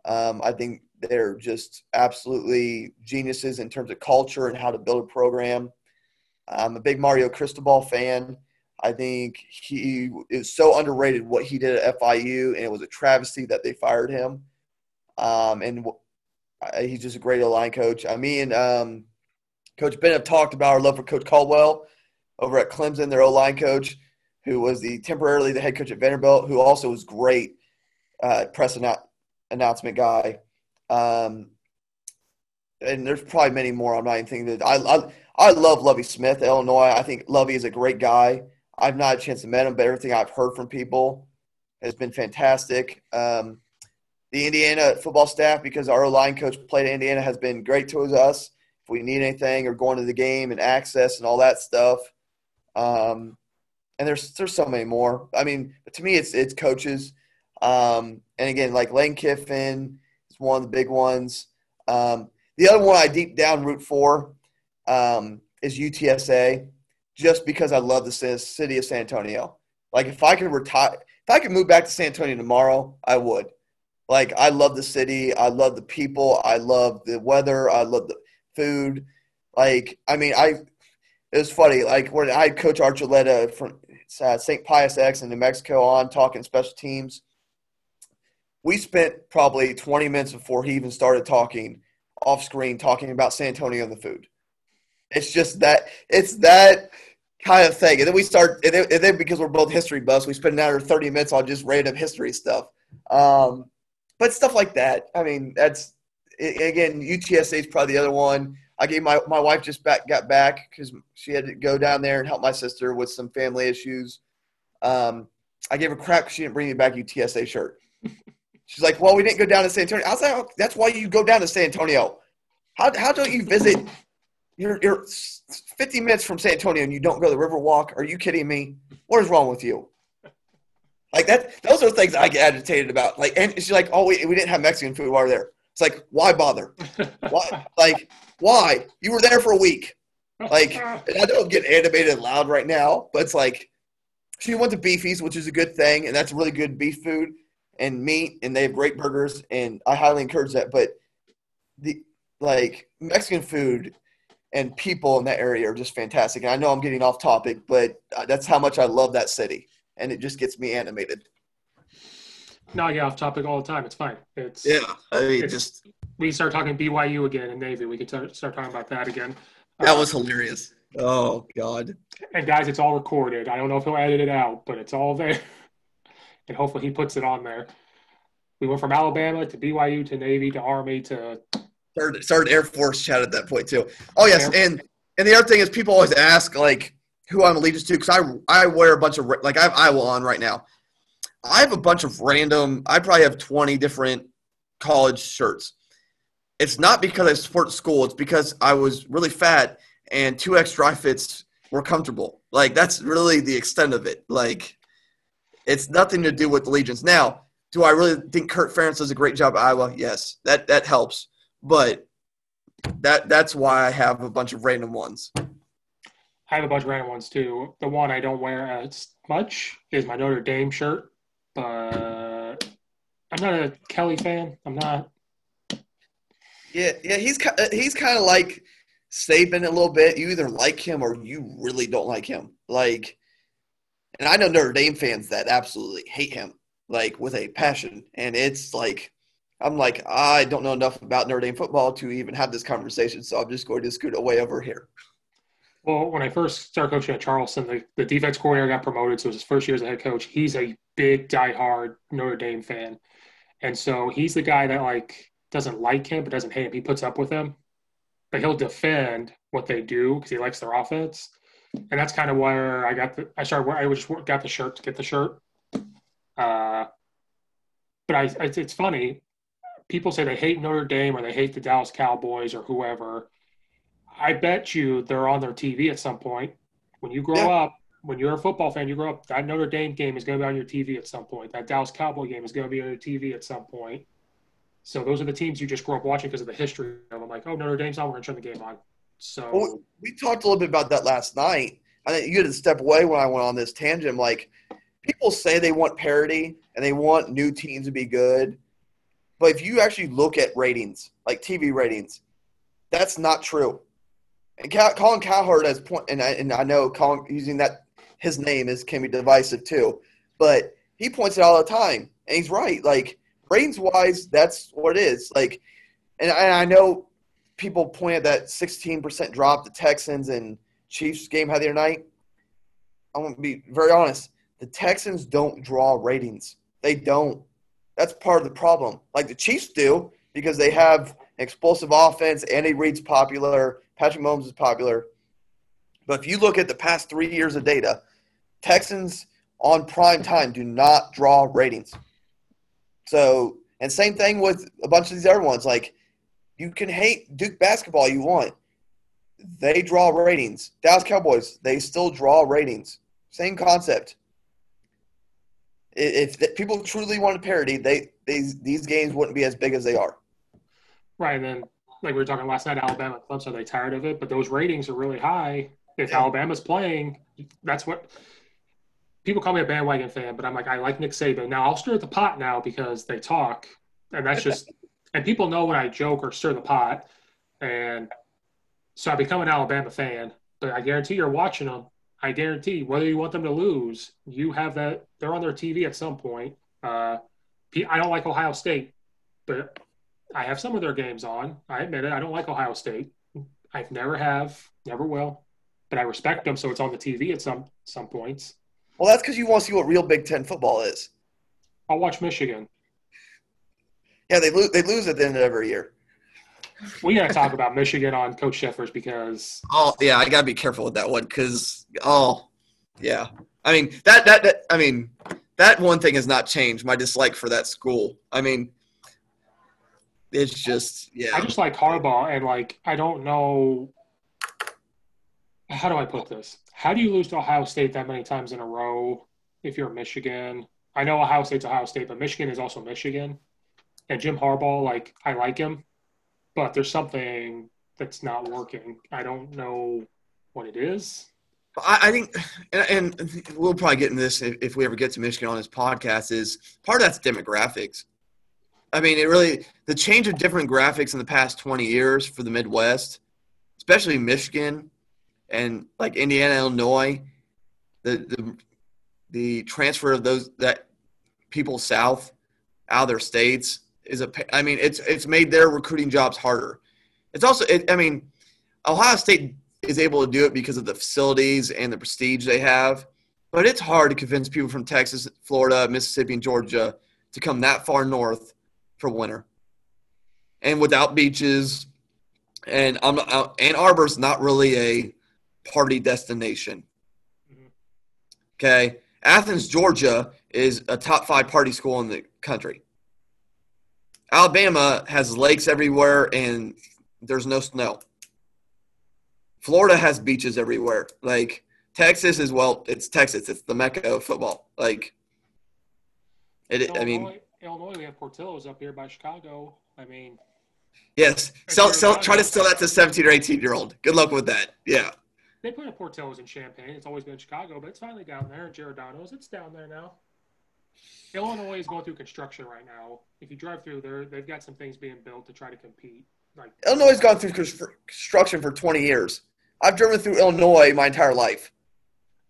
I think they're just absolutely geniuses in terms of culture and how to build a program. I'm a big Mario Cristobal fan. I think he is so underrated what he did at FIU, and it was a travesty that they fired him. And he's just a great O-line coach. Me and Coach Ben have talked about our love for Coach Caldwell over at Clemson, their O-line coach, who was temporarily the head coach at Vanderbilt, who also was great press announcement guy. And there's probably many more. I'm not even thinking that. I love Lovie Smith at Illinois. I think Lovie is a great guy. I've not had a chance to meet him, but everything I've heard from people has been fantastic. the Indiana football staff, because our O-line coach played at Indiana, has been great to us. If we need anything or going to the game and access and all that stuff. And there's so many more. I mean, to me, it's coaches. And again, like Lane Kiffin is one of the big ones. The other one I deep down root for is UTSA, just because I love the city of San Antonio. Like, if I could move back to San Antonio tomorrow, I would. Like, I love the city. I love the people. I love the weather. I love the food. Like, I mean, it was funny. Like, when I had Coach Archuleta from St. Pius X in New Mexico on talking special teams, we spent probably 20 minutes before he even started talking off screen, talking about San Antonio and the food. It's just that – it's that kind of thing. And then we start – and then because we're both history buffs, we spend another 30 minutes on just random history stuff. But stuff like that, I mean, that's – again, UTSA is probably the other one. I gave my wife just got back because she had to go down there and help my sister with some family issues. I gave her crap because she didn't bring me back a UTSA shirt. She's like, well, we didn't go down to San Antonio. I was like, oh, that's why you go down to San Antonio. How don't you visit? You're 50 minutes from San Antonio and you don't go to the Riverwalk? Are you kidding me? What is wrong with you? Like that. Those are things I get agitated about. Like, and she's like, oh, we didn't have Mexican food while we were there. It's like, why bother? Why? Like, why? You were there for a week. Like, and I don't get animated and loud right now, but it's like, she went to Beefy's, which is a good thing, and that's really good beef food and meat, and they have great burgers, and I highly encourage that. But Mexican food and people in that area are just fantastic. And I know I'm getting off topic, but that's how much I love that city, and it just gets me animated. No, I get off topic all the time. It's fine. We start talking BYU again in Navy. We can start talking about that again. That was hilarious. Oh, God. And, guys, it's all recorded. I don't know if he'll edit it out, but it's all there. And hopefully he puts it on there. We went from Alabama to BYU to Navy to Army to Third Air Force chat at that point, too. Oh, yes, and the other thing is people always ask, like, who I'm allegiance to, because I wear a bunch of – like, I have Iowa on right now. I have a bunch of random – I probably have 20 different college shirts. It's not because I support the school. It's because I was really fat and 2X dry fits were comfortable. Like, that's really the extent of it. Like, it's nothing to do with allegiance. Now, do I really think Kurt Ferentz does a great job at Iowa? Yes, that helps. But that's why I have a bunch of random ones. I have a bunch of random ones, too. The one I don't wear as much is my Notre Dame shirt. But I'm not a Kelly fan. I'm not. Yeah, he's kind of like Saban a little bit. You either like him or you really don't like him. Like, and I know Notre Dame fans that absolutely hate him, like, with a passion. And it's like, I'm like, I don't know enough about Notre Dame football to even have this conversation, so I'm just going to scoot away over here. Well, when I first started coaching at Charleston, the defense coordinator got promoted, so it was his first year as a head coach. He's a big, diehard Notre Dame fan. And so he's the guy that, like, doesn't like him but doesn't hate him. He puts up with him. But he'll defend what they do because he likes their offense. And that's kind of where I just got the shirt to get the shirt. But it's funny. People say they hate Notre Dame or they hate the Dallas Cowboys or whoever. I bet you they're on their TV at some point. When you grow up, when you're a football fan, you grow up, that Notre Dame game is going to be on your TV at some point. That Dallas Cowboy game is going to be on your TV at some point. So those are the teams you just grew up watching because of the history of them. Like, oh, Notre Dame's on, we're going to turn the game on. So we talked a little bit about that last night. I think you had to step away when I went on this tangent. Like, people say they want parity and they want new teams to be good. But if you actually look at ratings, like TV ratings, that's not true. And Colin Cowherd has point, and I know Colin using that his name can be divisive too, but he points it out all the time, and he's right. Like, ratings wise, that's what it is. Like, and I know people pointed that 16% drop the Texans and Chiefs game had the other night. I'm gonna be very honest. The Texans don't draw ratings. They don't. That's part of the problem. Like, the Chiefs do because they have an explosive offense. Andy Reid's popular. Patrick Mahomes is popular. But if you look at the past 3 years of data, Texans on prime time do not draw ratings. So, And same thing with a bunch of these other ones. Like, you can hate Duke basketball you want. They draw ratings. Dallas Cowboys, they still draw ratings. Same concept. If people truly wanted parity, these games wouldn't be as big as they are. Right, and then like we were talking last night, Alabama and Clemson, are they tired of it? But those ratings are really high. If Alabama's playing, that's what people call me a bandwagon fan, but I'm like, I like Nick Saban. Now I'll stir the pot now because they talk, and that's just, and people know when I joke or stir the pot, and so I become an Alabama fan. But I guarantee you're watching them. I guarantee whether you want them to lose, you have that. They're on their TV at some point. I don't like Ohio State, but I have some of their games on. I admit it. I don't like Ohio State. I've never have, never will, but I respect them, so it's on the TV at some points. Well, that's because you want to see what real Big Ten football is. I'll watch Michigan. Yeah, they lose at the end of every year. We got to talk about Michigan on Coach Sheffers because – oh, yeah, I got to be careful with that one because – oh, yeah. I mean, that one thing has not changed, my dislike for that school. I mean, it's just – yeah. I just like Harbaugh, and, like, I don't know – how do I put this? How do you lose to Ohio State that many times in a row if you're Michigan? I know Ohio State's Ohio State, but Michigan is also Michigan. And Jim Harbaugh, like, I like him. But there's something that's not working. I don't know what it is. I think, and we'll probably get into this if we ever get to Michigan on this podcast, is part of that's demographics. I mean, the change of different graphics in the past 20 years for the Midwest, especially Michigan and like Indiana, Illinois, the transfer of that people south out of their states it's made their recruiting jobs harder. It's also, Ohio State is able to do it because of the facilities and the prestige they have, but it's hard to convince people from Texas, Florida, Mississippi, and Georgia to come that far north for winter. And without beaches, and Ann Arbor's not really a party destination. Okay, Athens, Georgia is a top 5 party school in the country. Alabama has lakes everywhere, and there's no snow. Florida has beaches everywhere. Like, Texas is, well, it's Texas. It's the mecca of football. Like, Illinois, we have Portillo's up here by Chicago. Yes. Try to sell that to 17 or 18-year-old. Good luck with that. Yeah. They put a Portillo's in Champaign. It's always been Chicago, but it's finally down there. Giordano's, it's down there now. Illinois is going through construction right now. If you drive through there, they've got some things being built to try to compete. Like, Illinois has gone through construction for 20 years. I've driven through Illinois my entire life.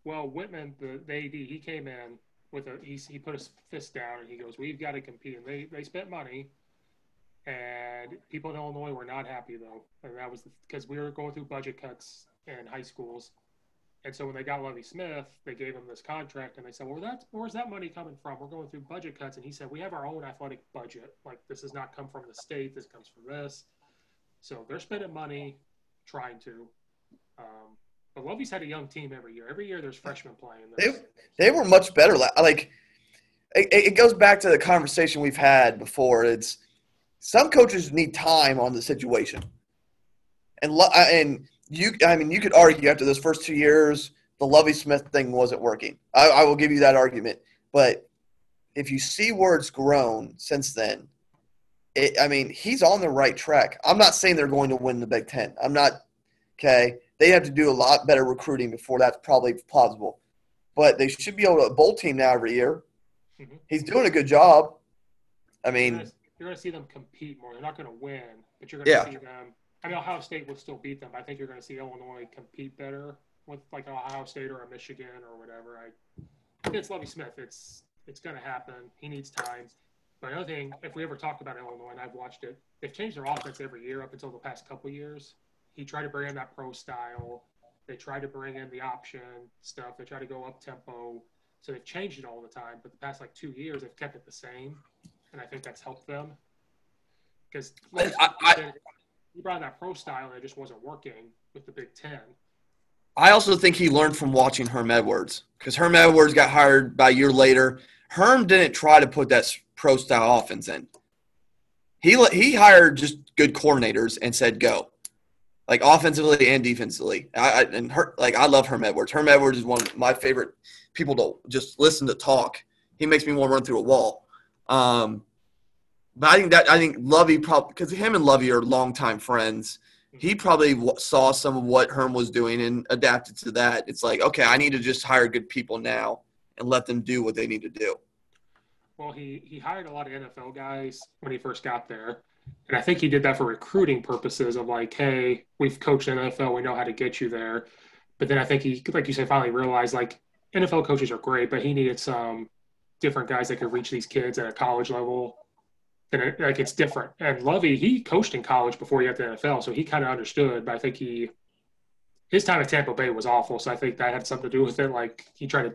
Well, Whitman, the AD, he came in with he put his fist down and he goes, "We've got to compete." And they spent money, and people in Illinois were not happy though, and that was because we were going through budget cuts in high schools. And so when they got Lovie Smith, they gave him this contract, and they said, well, where's that money coming from? We're going through budget cuts. And he said, we have our own athletic budget. Like, this does not come from the state. This comes from this. So they're spending money trying to. But Lovie's had a young team every year. Every year there's freshmen playing this. They were much better. Like, it goes back to the conversation we've had before. It's some coaches need time on the situation. And you could argue after those first 2 years, the Lovie Smith thing wasn't working. I will give you that argument. But if you see where it's grown since then, he's on the right track. I'm not saying they're going to win the Big Ten. I'm not – okay? They have to do a lot better recruiting before that's probably plausible. But they should be able to bowl team now every year. Mm-hmm. He's doing a good job. You're going to see them compete more. They're not going to win, but you're going to see them – Ohio State would still beat them. I think you're going to see Illinois compete better with like Ohio State or a Michigan or whatever. It's Lovie Smith. It's going to happen. He needs time. But another thing, if we ever talk about Illinois, and I've watched it, they've changed their offense every year up until the past couple of years. He tried to bring in that pro style. They tried to bring in the option stuff. They tried to go up tempo. So they've changed it all the time. But the past 2 years, they've kept it the same, and I think that's helped them. Because he brought in that pro style, and it just wasn't working with the Big Ten. I also think he learned from watching Herm Edwards, because Herm Edwards got hired by a year later. Herm didn't try to put that pro style offense in. he hired just good coordinators and said go, like offensively and defensively. I love Herm Edwards. Herm Edwards is one of my favorite people to just listen to talk. He makes me want to run through a wall. But I think Lovey probably, because him and Lovey are longtime friends, he probably saw some of what Herm was doing and adapted to that. It's like, okay, I need to just hire good people now and let them do what they need to do. Well, he hired a lot of NFL guys when he first got there. And I think he did that for recruiting purposes of like, hey, we've coached in NFL, we know how to get you there. But then I think he, like you said, finally realized like NFL coaches are great, but he needed some different guys that could reach these kids at a college level. And like it's different. And Lovey, he coached in college before he got to the NFL, so he kind of understood. But I think his time at Tampa Bay was awful, so I think that had something to do with it. Like he tried to,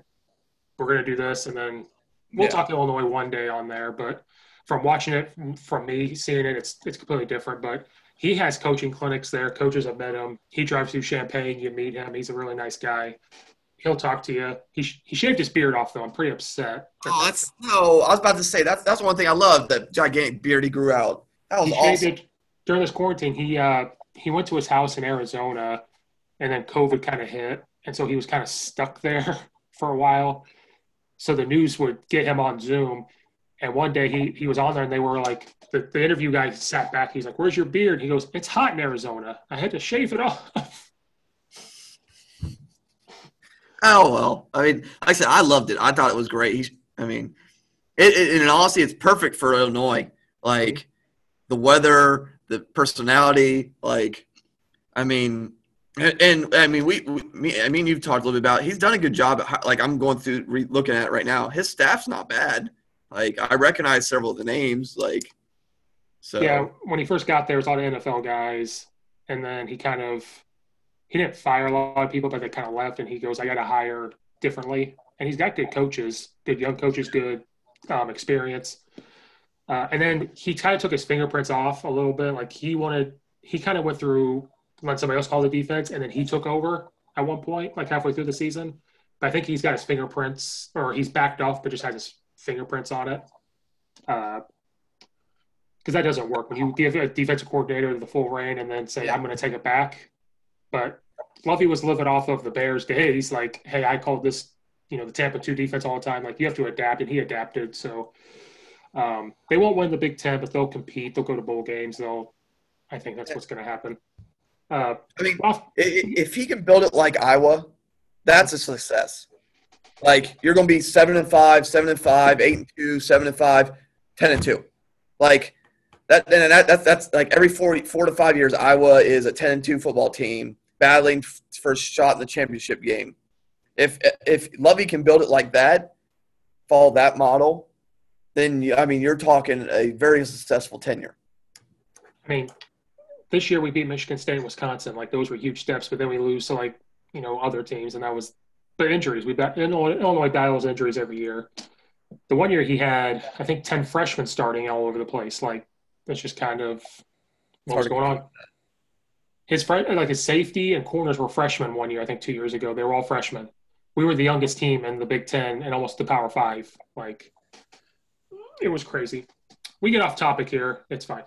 we're going to do this, and then we'll talk Illinois one day on there. But from watching it, from me seeing it, it's completely different. But he has coaching clinics there. Coaches have met him. He drives through Champaign. You meet him. He's a really nice guy. He'll talk to you. He shaved his beard off though. I'm pretty upset. Oh, I was about to say that's one thing I love, that gigantic beard he grew out. That was awesome. During this quarantine. He went to his house in Arizona, and then COVID kind of hit, and so he was kind of stuck there for a while. So the news would get him on Zoom, and one day he was on there, and they were like, the interview guy sat back. He's like, "Where's your beard?" He goes, "It's hot in Arizona. I had to shave it off." Oh, well. I mean, like I said, I loved it. I thought it was great. In honesty, it's perfect for Illinois. Like, the weather, the personality, like, I mean, and I mean, you've talked a little bit about, he's done a good job. Like, I'm going through, looking at it right now. His staff's not bad. Like, I recognize several of the names. Like, so. Yeah, when he first got there, it was a lot of NFL guys, and then he didn't fire a lot of people, but they kind of left, and he goes, I got to hire differently. And he's got good coaches, good young coaches, good experience. And then he kind of took his fingerprints off a little bit. Like he kind of went through, let somebody else call the defense, and then he took over at one point, like halfway through the season. But I think he's got his fingerprints, or he's backed off, but just has his fingerprints on it. Because that doesn't work. When you give a defensive coordinator the full reign and then say, I'm going to take it back. But Lovey was living off of the Bears days. Like, hey, I called this, the Tampa 2 defense all the time. Like, you have to adapt, and he adapted. So they won't win the Big Ten, but they'll compete. They'll go to bowl games. I think that's what's going to happen. I mean, if he can build it like Iowa, that's a success. Like, you're going to be 7-5, 7-5, 8-2, 7-5, 10-2. Like, that's like every 4 to 5 years, Iowa is a 10-2 football team battling for a shot in the championship game. If Lovey can build it like that, follow that model, then you're talking a very successful tenure. I mean, this year we beat Michigan State and Wisconsin. Like, those were huge steps, but then we lose to other teams, and that was the injuries. Illinois battles injuries every year. The one year he had, I think, 10 freshmen starting all over the place. Like, that's just kind of what was going on. His safety and corners were freshmen one year, I think 2 years ago. They were all freshmen. We were the youngest team in the Big Ten and almost the Power Five. Like, it was crazy. We get off topic here. It's fine.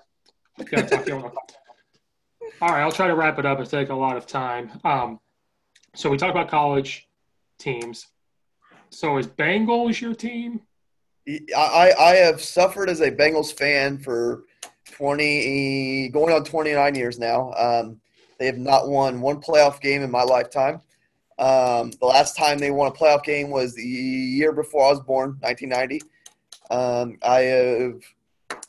All right, I'll try to wrap it up. It's take a lot of time. So we talked about college teams. So is Bengals your team? I have suffered as a Bengals fan for going on 29 years now. They have not won one playoff game in my lifetime. The last time they won a playoff game was the year before I was born, 1990. I have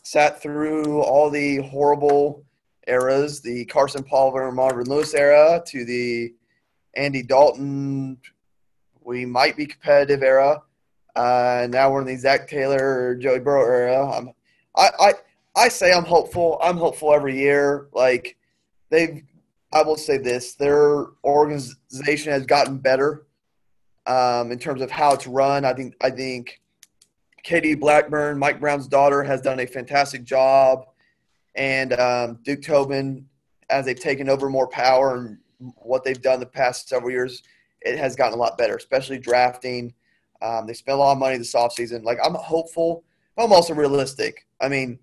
sat through all the horrible eras, the Carson Palmer, Marvin Lewis era, to the Andy Dalton, we might be competitive era. Now we're in the Zach Taylor, Joey Burrow era. I say I'm hopeful. I'm hopeful every year. Like, I will say this: their organization has gotten better in terms of how it's run. I think Katie Blackburn, Mike Brown's daughter, has done a fantastic job, and Duke Tobin, as they've taken over more power and what they've done the past several years, it has gotten a lot better, especially drafting. They spent a lot of money this offseason. Like, I'm hopeful, but I'm also realistic. I mean,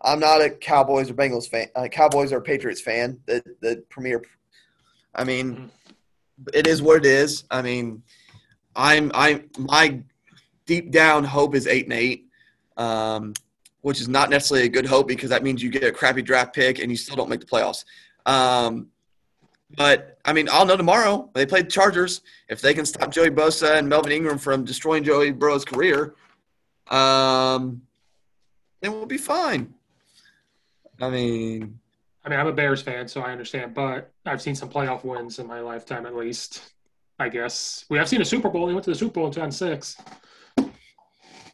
I'm not a Cowboys or Bengals fan. Cowboys or Patriots fan. The premier. I mean, it is what it is. I mean, my deep down hope is 8-8, which is not necessarily a good hope because that means you get a crappy draft pick and you still don't make the playoffs. But I mean, I'll know tomorrow. They play the Chargers. If they can stop Joey Bosa and Melvin Ingram from destroying Joey Burrow's career, then we'll be fine. I mean, I'm a Bears fan, so I understand, but I've seen some playoff wins in my lifetime, at least. I guess we have seen a Super Bowl. They went to the Super Bowl in 2006,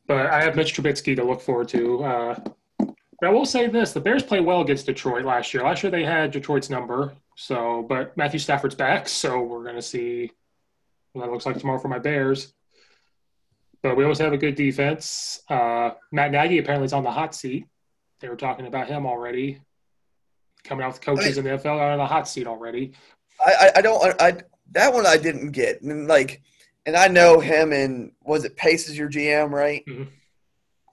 but I have Mitch Trubisky to look forward to. But I will say this: the Bears play well against Detroit last year. Last year they had Detroit's number, but Matthew Stafford's back, so we're going to see what that looks like tomorrow for my Bears. But we always have a good defense. Matt Nagy apparently is on the hot seat. They were talking about him already, coming out with coaches in the NFL are on the hot seat already. That one I didn't get. And I know him and was it Pace is your GM, right? Mm-hmm.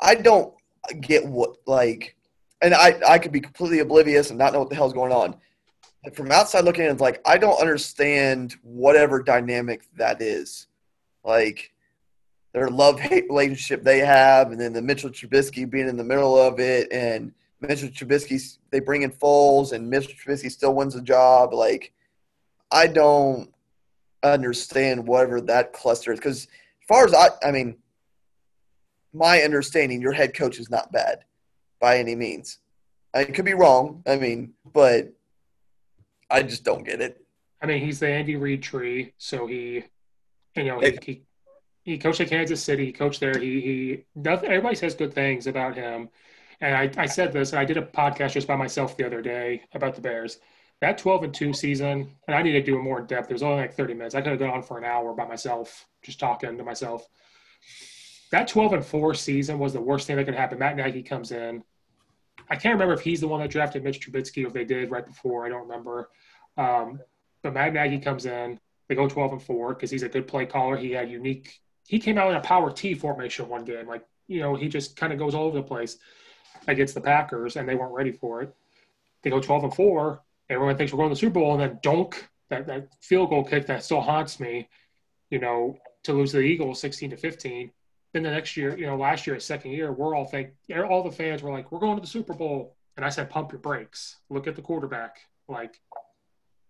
I don't get and I could be completely oblivious and not know what the hell's going on. But from outside looking in, it's I don't understand whatever dynamic that is. Their love-hate relationship they have, and then the Mitchell Trubisky being in the middle of it, and Mitchell Trubisky, they bring in Foles, and Mitchell Trubisky still wins the job. I don't understand whatever that cluster is. Because as far as my understanding, your head coach is not bad by any means. I could be wrong, but I just don't get it. He's the Andy Reid tree, so he coached at Kansas City. He coached there. Everybody says good things about him. And I said this, and I did a podcast just by myself the other day about the Bears. That 12-2 season, and I need to do it more in depth. It was only 30 minutes. I could have gone on for an hour by myself, just talking to myself. That 12-4 season was the worst thing that could happen. Matt Nagy comes in. I can't remember if he's the one that drafted Mitch Trubisky or if they did right before. I don't remember. But Matt Nagy comes in. They go 12-4 because he's a good play caller. He came out in a power T formation one game. He just kind of goes all over the place against the Packers, and they weren't ready for it. They go 12-4. Everyone thinks we're going to the Super Bowl, and then dunk, that field goal kick that still haunts me, to lose to the Eagles 16-15. Then the next year, last year, his second year, all the fans were like, we're going to the Super Bowl. And I said, pump your brakes. Look at the quarterback.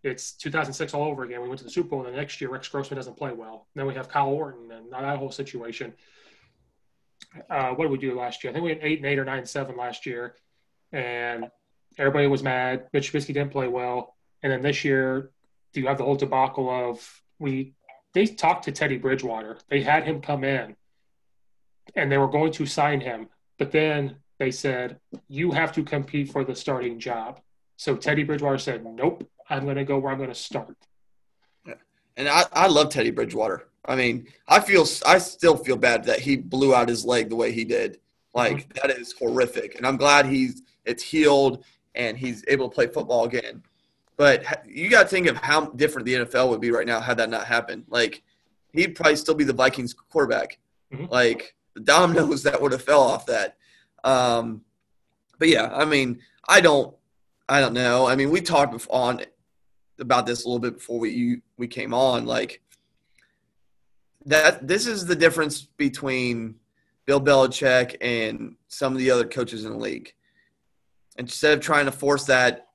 It's 2006 all over again. We went to the Super Bowl, and the next year, Rex Grossman doesn't play well. Then we have Kyle Orton and that whole situation. What did we do last year? I think we had 8-8 or 9-7 last year. And everybody was mad. Mitch Trubisky didn't play well. And then this year, do you have the whole debacle of they talked to Teddy Bridgewater. They had him come in, and they were going to sign him. But then they said, you have to compete for the starting job. So Teddy Bridgewater said, nope, I'm going to go where I'm going to start. Yeah. And I love Teddy Bridgewater. I still feel bad that he blew out his leg the way he did. That is horrific. And I'm glad it's healed and he's able to play football again. But you got to think of how different the NFL would be right now had that not happened. He'd probably still be the Vikings quarterback. Mm-hmm. The dominoes that would have fell off that. But yeah, I don't know. We talked about this a little bit before we came on. This is the difference between Bill Belichick and some of the other coaches in the league. Instead of trying to force that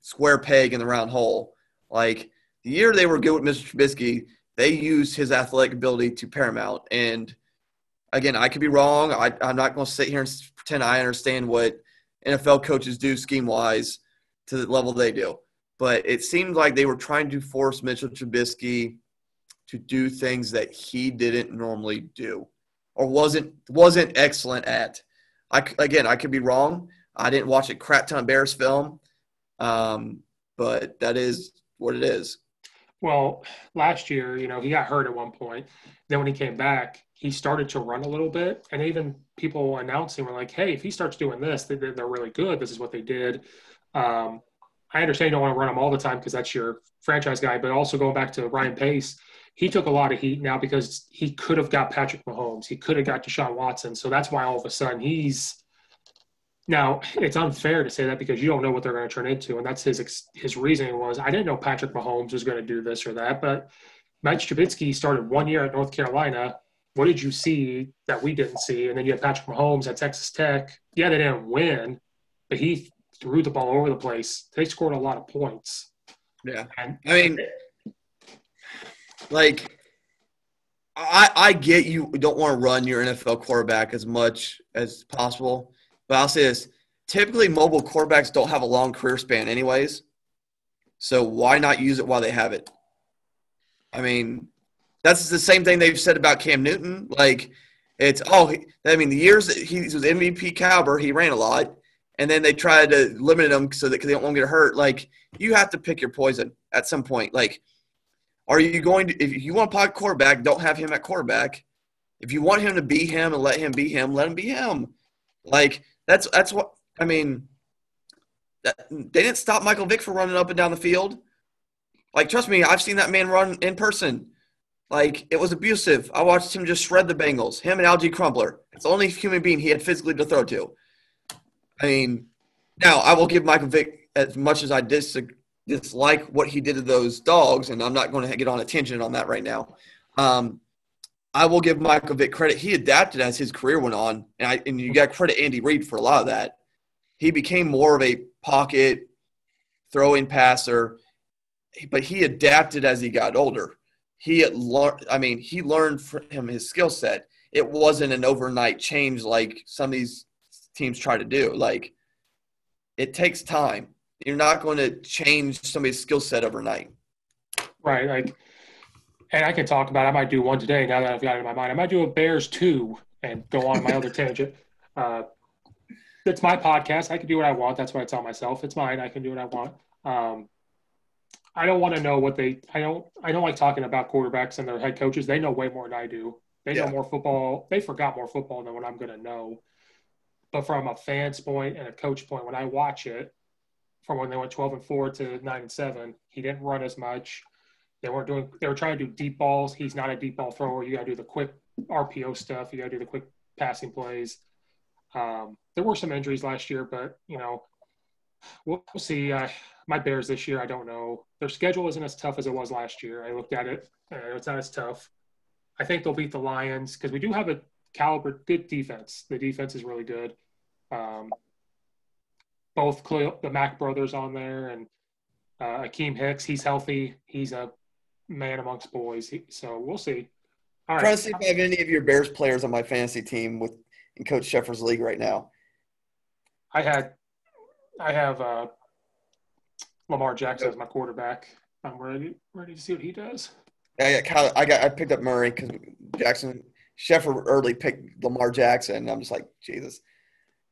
square peg in the round hole, the year they were good with Mr. Trubisky, they used his athletic ability to paramount. And again, I could be wrong. I'm not going to sit here and pretend I understand what NFL coaches do scheme-wise to the level they do. But it seemed like they were trying to force Mitchell Trubisky to do things that he didn't normally do or wasn't excellent at. I could be wrong. I didn't watch a crap ton of Bears film, but that is what it is. Well, last year, he got hurt at one point. Then when he came back, he started to run a little bit. And even people announcing were like, hey, if he starts doing this, they're really good. This is what they did. I understand you don't want to run him all the time because that's your franchise guy. But also going back to Ryan Pace, he took a lot of heat now because he could have got Patrick Mahomes. He could have got Deshaun Watson. So that's why all of a sudden he's Now, it's unfair to say that because you don't know what they're going to turn into, and that's his reasoning was I didn't know Patrick Mahomes was going to do this or that, but Mike Trubisky started 1 year at North Carolina. What did you see that we didn't see? And then you have Patrick Mahomes at Texas Tech. Yeah, they didn't win, but he threw the ball over the place. They scored a lot of points. Yeah. And I mean, like, I get you don't want to run your NFL quarterback as much as possible, but I'll say this. Typically, mobile quarterbacks don't have a long career span anyways, so why not use it while they have it? I mean, that's the same thing they've said about Cam Newton. Like, the years that he was MVP caliber, he ran a lot, and then they tried to limit him so that because they don't want to get hurt. Like, you have to pick your poison at some point. Like, are you going to – if you want to pocket quarterback, don't have him at quarterback. If you want him to be him and let him be him, let him be him. Like, that's what – I mean, they didn't stop Michael Vick from running up and down the field. Like, trust me, I've seen that man run in person. Like, it was abusive. I watched him just shred the Bengals, him and Algie Crumpler. It's the only human being he had physically to throw to. I mean, now I will give Michael Vick as much as I dislike what he did to those dogs, and I'm not going to get on a tangent on that right now. I will give Michael Vick credit. He adapted as his career went on, and you got to credit Andy Reid for a lot of that. He became more of a pocket throwing passer, but he adapted as he got older. He learned from him his skill set. It wasn't an overnight change like some of these teams try to do. Like, it takes time. You're not going to change somebody's skill set overnight. right, like, and I can talk about it. I might do one today now that I've got it in my mind. I might do a Bears 2 and go on my other tangent. Uh, it's my podcast. I can do what I want. That's what I tell myself. It's mine. I can do what I want. Um, I don't want to know what they. I don't like talking about quarterbacks and their head coaches. They know way more than I do. They know Yeah. more football. They forgot more football than what I'm going to know. But from a fan's point and a coach point, when I watch it, from when they went 12-4 to 9-7, he didn't run as much. They weren't doing. They were trying to do deep balls. He's not a deep ball thrower. You got to do the quick RPO stuff. You got to do the quick passing plays. There were some injuries last year, but we'll see. My Bears this year, I don't know. Their schedule isn't as tough as it was last year. I looked at it. It's not as tough. I think they'll beat the Lions because we do have a caliber good defense. The defense is really good. Um, both the Mack brothers on there and Akeem Hicks. He's healthy. He's a man amongst boys. So we'll see. All I'm right. trying to see if I have any of your Bears players on my fantasy team in Coach Sheffer's league right now. I have Lamar Jackson as my quarterback. I'm ready to see what he does. I picked up Murray because Sheffer early picked Lamar Jackson. And I'm just like, Jesus.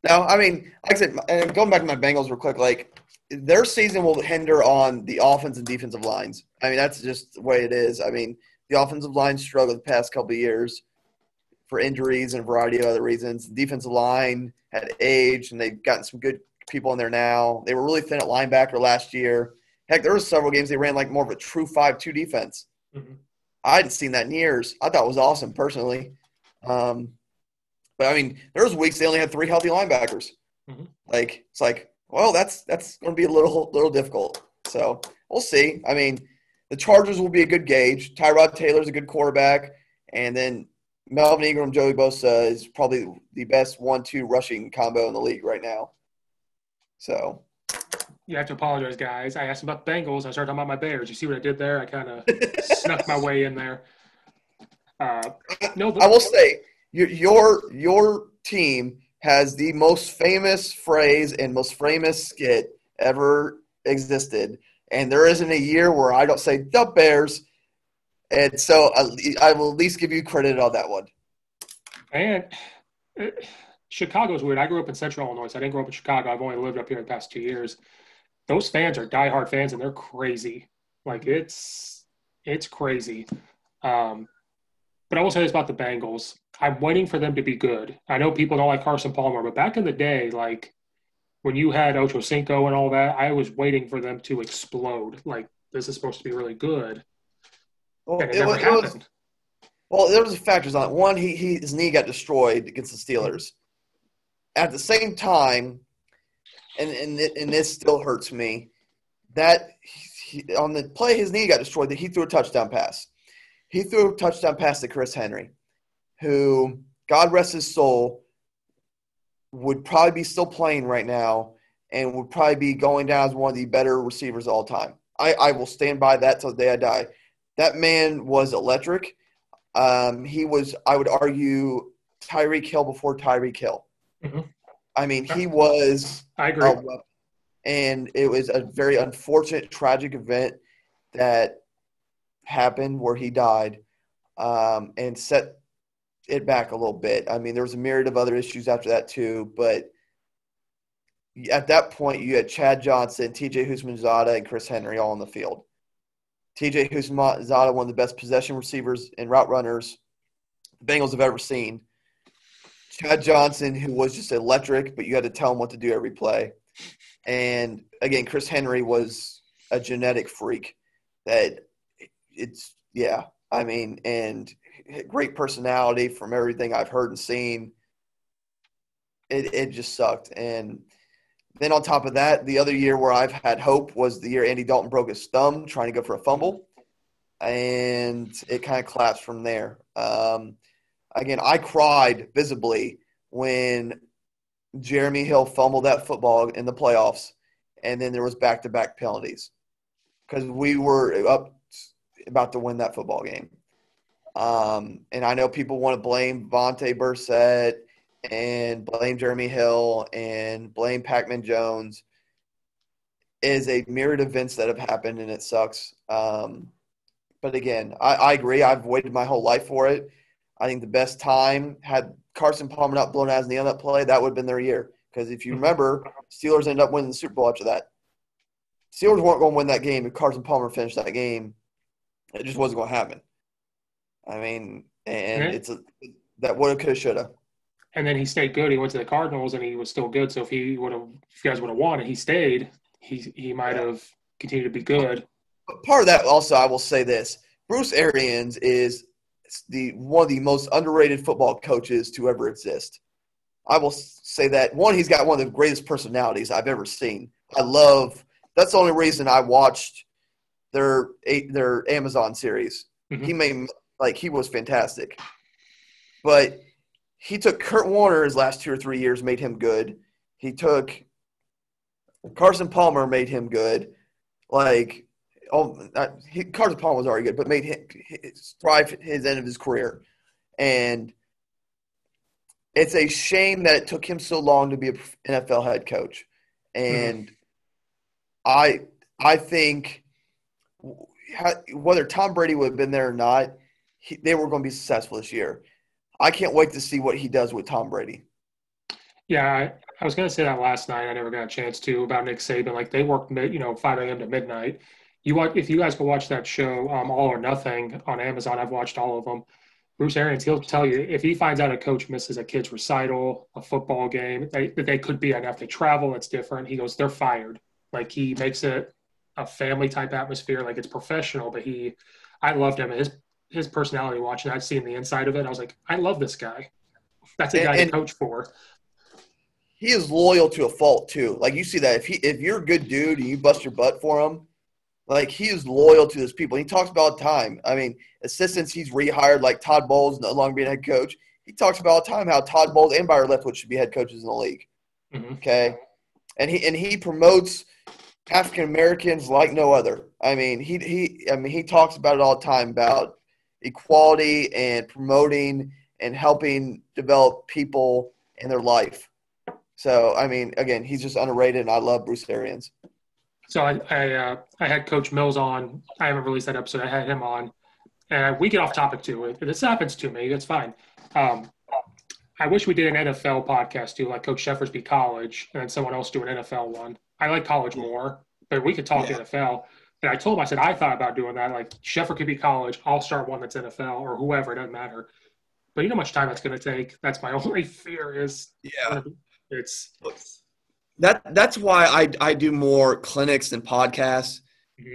Now, I mean, like I said, and going back to my Bengals real quick, like their season will hinder on the offense and defensive lines. I mean, that's just the way it is. I mean, the offensive line struggled the past couple of years for injuries and a variety of other reasons. The defensive line had aged, and they've gotten some good people in there now. They were really thin at linebacker last year. Heck, there were several games they ran like more of a true 5-2 defense. Mm-hmm. I hadn't seen that in years. I thought it was awesome personally. But I mean, there was weeks they only had 3 healthy linebackers. Mm-hmm. Like it's like, well, that's going to be a little difficult. So we'll see. I mean, the Chargers will be a good gauge. Tyrod Taylor's a good quarterback, and then Melvin Ingram, Joey Bosa is probably the best 1-2 rushing combo in the league right now. So You have to apologize, guys. I asked about the Bengals. I started talking about my Bears. You see what I did there? I kind of snuck my way in there. I will say your team has the most famous phrase and most famous skit ever existed, and there isn't a year where I don't say the Bears, and so I will at least give you credit on that one. And Chicago's weird. I grew up in Central Illinois, so I didn't grow up in Chicago. I've only lived up here the past 2 years. Those fans are diehard fans, and they're crazy. Like it's crazy. But I will say this about the Bengals. I'm waiting for them to be good. I know people don't like Carson Palmer, but back in the day, like when you had Ocho Cinco and all that, I was waiting for them to explode. Like this is supposed to be really good, Well, and it never happened. Well, there was factors on it. One, his knee got destroyed against the Steelers. at the same time, and this still hurts me, that on the play his knee got destroyed, that he threw a touchdown pass. He threw a touchdown pass to Chris Henry, who, God rest his soul, would probably be still playing right now and would probably be going down as one of the better receivers of all time. I will stand by that till the day I die. That man was electric. He was, I would argue, Tyreek Hill before Tyreek Hill. Mm-hmm. I mean, he was – I agree. And it was a very unfortunate, tragic event that happened where he died, and set it back a little bit. I mean, there was a myriad of other issues after that too, but at that point you had Chad Johnson, TJ Houshmandzadeh, and Chris Henry all on the field. TJ Houshmandzadeh, one of the best possession receivers and route runners the Bengals have ever seen. Chad Johnson, who was just electric, but you had to tell him what to do every play. And again, Chris Henry was a genetic freak that it's, yeah, I mean, and great personality from everything I've heard and seen. It just sucked. And then on top of that, the other year where I've had hope was the year Andy Dalton broke his thumb trying to go for a fumble. And it kind of collapsed from there. Again, I cried visibly when Jeremy Hill fumbled that football in the playoffs, and then there was back-to-back penalties because we were up about to win that football game. And I know people want to blame Vontae Bursett and blame Jeremy Hill and blame Pac-Man Jones. It is a myriad of events that have happened, and it sucks. But again, I agree. I've waited my whole life for it. I think the best time, had Carson Palmer not blown out in the end of that play, that would have been their year. Because if you remember, Steelers ended up winning the Super Bowl after that. Steelers weren't going to win that game if Carson Palmer finished that game. It just wasn't going to happen. I mean, and that woulda, coulda, shoulda. And then he stayed good. He went to the Cardinals, and he was still good. So if you guys would have won and he stayed, he might have continued to be good. But part of that also, I will say this: Bruce Arians is one of the most underrated football coaches to ever exist. I will say that. One, he's got one of the greatest personalities I've ever seen. That's the only reason I watched their Amazon series. Mm-hmm. He was fantastic. But he took Kurt Warner his last 2 or 3 years, made him good. He took Carson Palmer, made him good. Carson Palmer was already good, but made him thrive his end of his career. And it's a shame that it took him so long to be an NFL head coach. And I think whether Tom Brady would have been there or not, they were going to be successful this year. I can't wait to see what he does with Tom Brady. Yeah, I was going to say that last night. I never got a chance to, about Nick Saban. Like, they worked 5 a.m. to midnight. If you guys go watch that show, All or Nothing on Amazon, I've watched all of them. Bruce Arians, he'll tell you if he finds out a coach misses a kid's recital, a football game, that they could be, and if they travel, it's different. He goes, they're fired. Like, he makes it a family type atmosphere. Like, it's professional, but I loved him. His personality, watching that, seeing the inside of it, I was like, I love this guy. That's a guy to coach for. He is loyal to a fault too. Like, you see that if you're a good dude and you bust your butt for him, like, he is loyal to his people. He talks about all the time. I mean, assistants he's rehired, like Todd Bowles no longer being head coach. He talks about all the time how Todd Bowles and Byron Leftwich should be head coaches in the league. Mm-hmm. Okay, and he promotes African Americans like no other. I mean, he talks about it all the time about equality and promoting and helping develop people in their life. So, I mean, again, he's just underrated, and I love Bruce Arians. So I had Coach Mills on. I haven't released that episode. I had him on. And we get off topic too. This happens to me. That's fine. I wish we did an NFL podcast too, like Coach Sheffersby College, and then someone else do an NFL one. I like college more, but we could talk NFL. And I told him, I said, I thought about doing that. Like, Sheffer could be college. I'll start one that's NFL or whoever. It doesn't matter. But you know how much time that's going to take? That's my only fear is That's why I do more clinics than podcasts,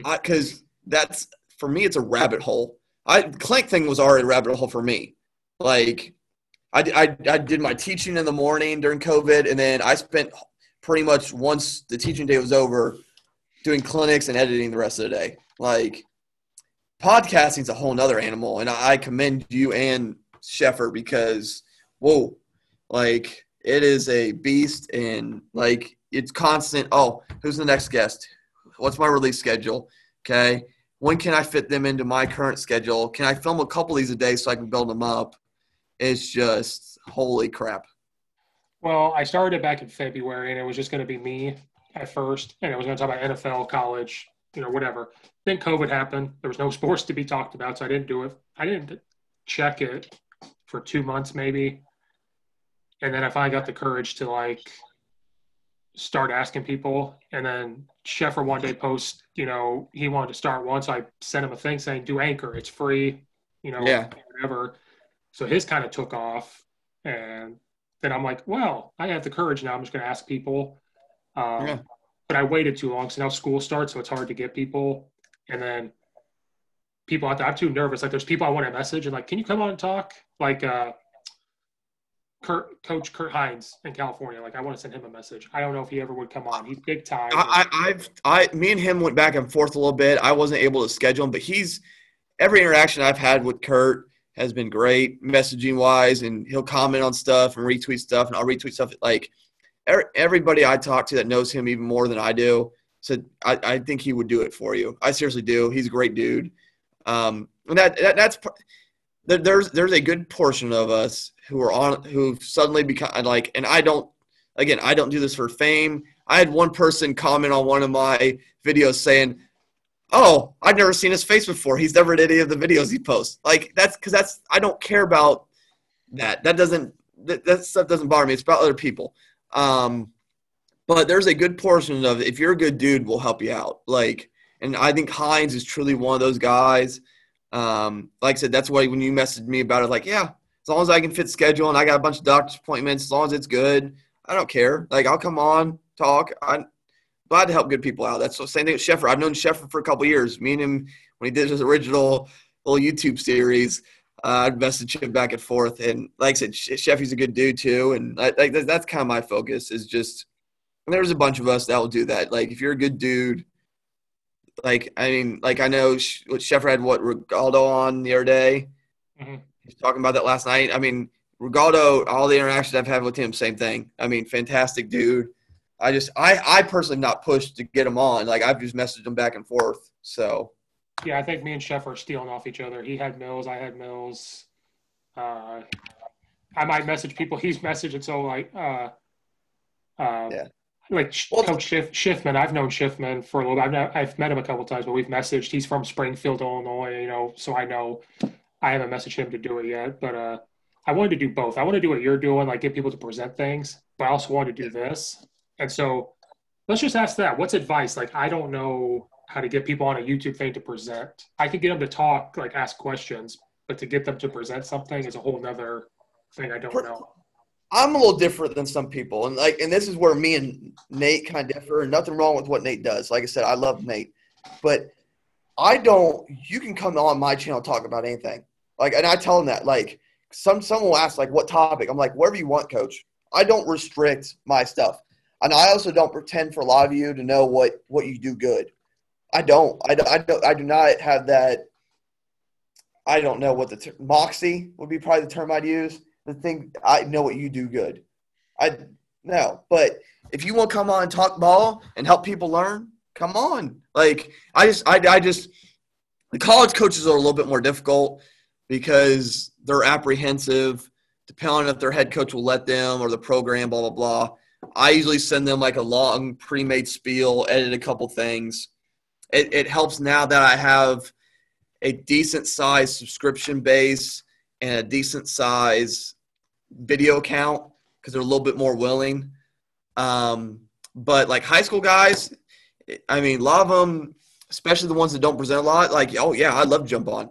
because that's, for me, it's a rabbit hole. Clinic thing was already a rabbit hole for me. Like, I did my teaching in the morning during COVID, and then I spent pretty much once the teaching day was over doing clinics and editing the rest of the day. Like podcasting is a whole nother animal, and I commend you and Sheffer because whoa, like it is a beast, and like it's constant. Oh, who's the next guest? What's my release schedule? Okay, when can I fit them into my current schedule? Can I film a couple of these a day so I can build them up? It's just holy crap. Well, I started it back in February, and it was just going to be me at first, and it was going to talk about NFL, college, whatever. Then COVID happened. There was no sports to be talked about, so I didn't do it. I didn't check it for 2 months maybe, and then I finally got the courage to start asking people. And then Sheffer one day post, he wanted to start one, so I sent him a thing saying, "Do Anchor, it's free," Yeah. whatever. So his kind of took off, and then I'm like, well, I have the courage now. I'm just going to ask people. Yeah. But I waited too long. So now school starts, so it's hard to get people. And then people out there, I'm too nervous. Like there's people I want to message and like, can you come on and talk? Like Coach Kurt Hines in California. Like I want to send him a message. I don't know if he ever would come on. He's big time. Me and him went back and forth a little bit. I wasn't able to schedule him, but every interaction I've had with Kurt has been great messaging wise, and he'll comment on stuff and retweet stuff, and I'll retweet stuff. Like everybody I talk to that knows him even more than I do said, I think he would do it for you. I seriously do. He's a great dude. And there's a good portion of us who've suddenly become like, and I don't do this for fame. I had one person comment on one of my videos saying, "Oh, I've never seen his face before. He's never in any of the videos he posts." Like I don't care about that. That stuff doesn't bother me. It's about other people. But there's a good portion of, if you're a good dude, we'll help you out. Like, and I think Hines is truly one of those guys. Like I said, that's why when you messaged me about it, like, yeah, as long as I can fit schedule and I got a bunch of doctor's appointments, as long as it's good, I don't care. Like, I'll come on, talk. I'm glad to help good people out. That's the same thing with Sheffer. I've known Sheffer for a couple of years. Me and him, when he did his original little YouTube series, I'd message him back and forth. And like I said, Sheffy's a good dude too. And that's kind of my focus is just, and there's a bunch of us that will do that. Like, if you're a good dude, like, I mean, like I know Sheffer had Rigaldo on the other day. Mm-hmm. He was talking about that last night. I mean, Rigaldo, all the interactions I've had with him, same thing. I mean, fantastic dude. I personally not pushed to get him on. Like, I've just messaged him back and forth. So, yeah, I think me and Sheffer are stealing off each other. He had Mills, I had Mills. I might message people. He's messaging. So yeah. Like Coach Schiffman, I've known Schiffman for a little bit. I've met him a couple of times, but we've messaged. He's from Springfield, Illinois, so I know I haven't messaged him to do it yet. But I wanted to do both. I want to do what you're doing, like get people to present things, but I also want to do this. And so let's just ask that. What's advice? Like, I don't know how to get people on a YouTube thing to present. I can get them to talk, like ask questions, but to get them to present something is a whole nother thing I don't know. I'm a little different than some people, and this is where me and Nate kind of differ. And nothing wrong with what Nate does. Like I said, I love Nate, but I don't. You can come on my channel and talk about anything. Like, and I tell them that. Like, someone will ask like, "What topic?" I'm like, "Whatever you want, Coach." I don't restrict my stuff, and I also don't pretend for a lot of you to know what you do good. I don't. I do not have that. I don't know what the moxie would be probably the term I'd use. The thing, I know what you do good. I know, but if you want to come on and talk ball and help people learn, come on. Like I just the college coaches are a little bit more difficult because they're apprehensive, depending on if their head coach will let them or the program, blah, blah, blah. I usually send them like a long pre-made spiel, edit a couple things. It helps now that I have a decent size subscription base and a decent size video account because they're a little bit more willing. But like high school guys, I mean, a lot of them, especially the ones that don't present a lot, like, oh yeah, I'd love to jump on.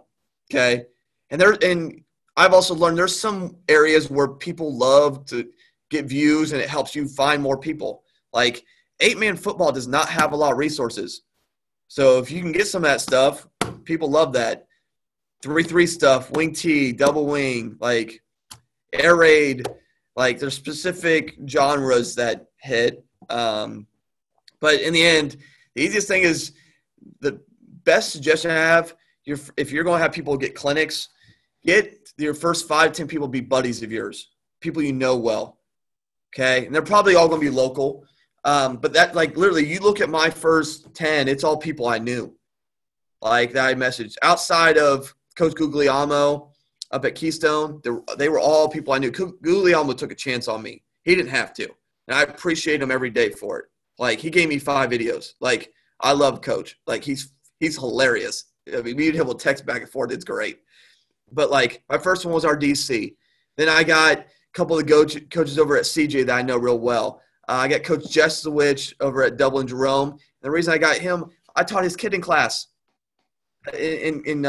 Okay. And I've also learned there's some areas where people love to get views and it helps you find more people. Like 8-man football does not have a lot of resources. So if you can get some of that stuff, people love that. 3-3 stuff, wing T, double wing, like air raid, like there's specific genres that hit. But in the end, the easiest thing is the best suggestion I have, if you're going to have people get clinics, get your first 5-10 people be buddies of yours, people you know well, okay? And they're probably all going to be local. But that, like, literally, you look at my first 10, it's all people I knew, like that I messaged. Outside of Coach Guglielmo up at Keystone, they were all people I knew. Guglielmo took a chance on me. He didn't have to, and I appreciate him every day for it. Like, he gave me 5 videos. Like, I love Coach. Like, he's hilarious. I mean, me and him will text back and forth. It's great. But, like, my first one was our DC. Then I got a couple of coaches over at CJ that I know real well. I got Coach Jesowich over at Dublin Jerome. And the reason I got him, I taught his kid in class in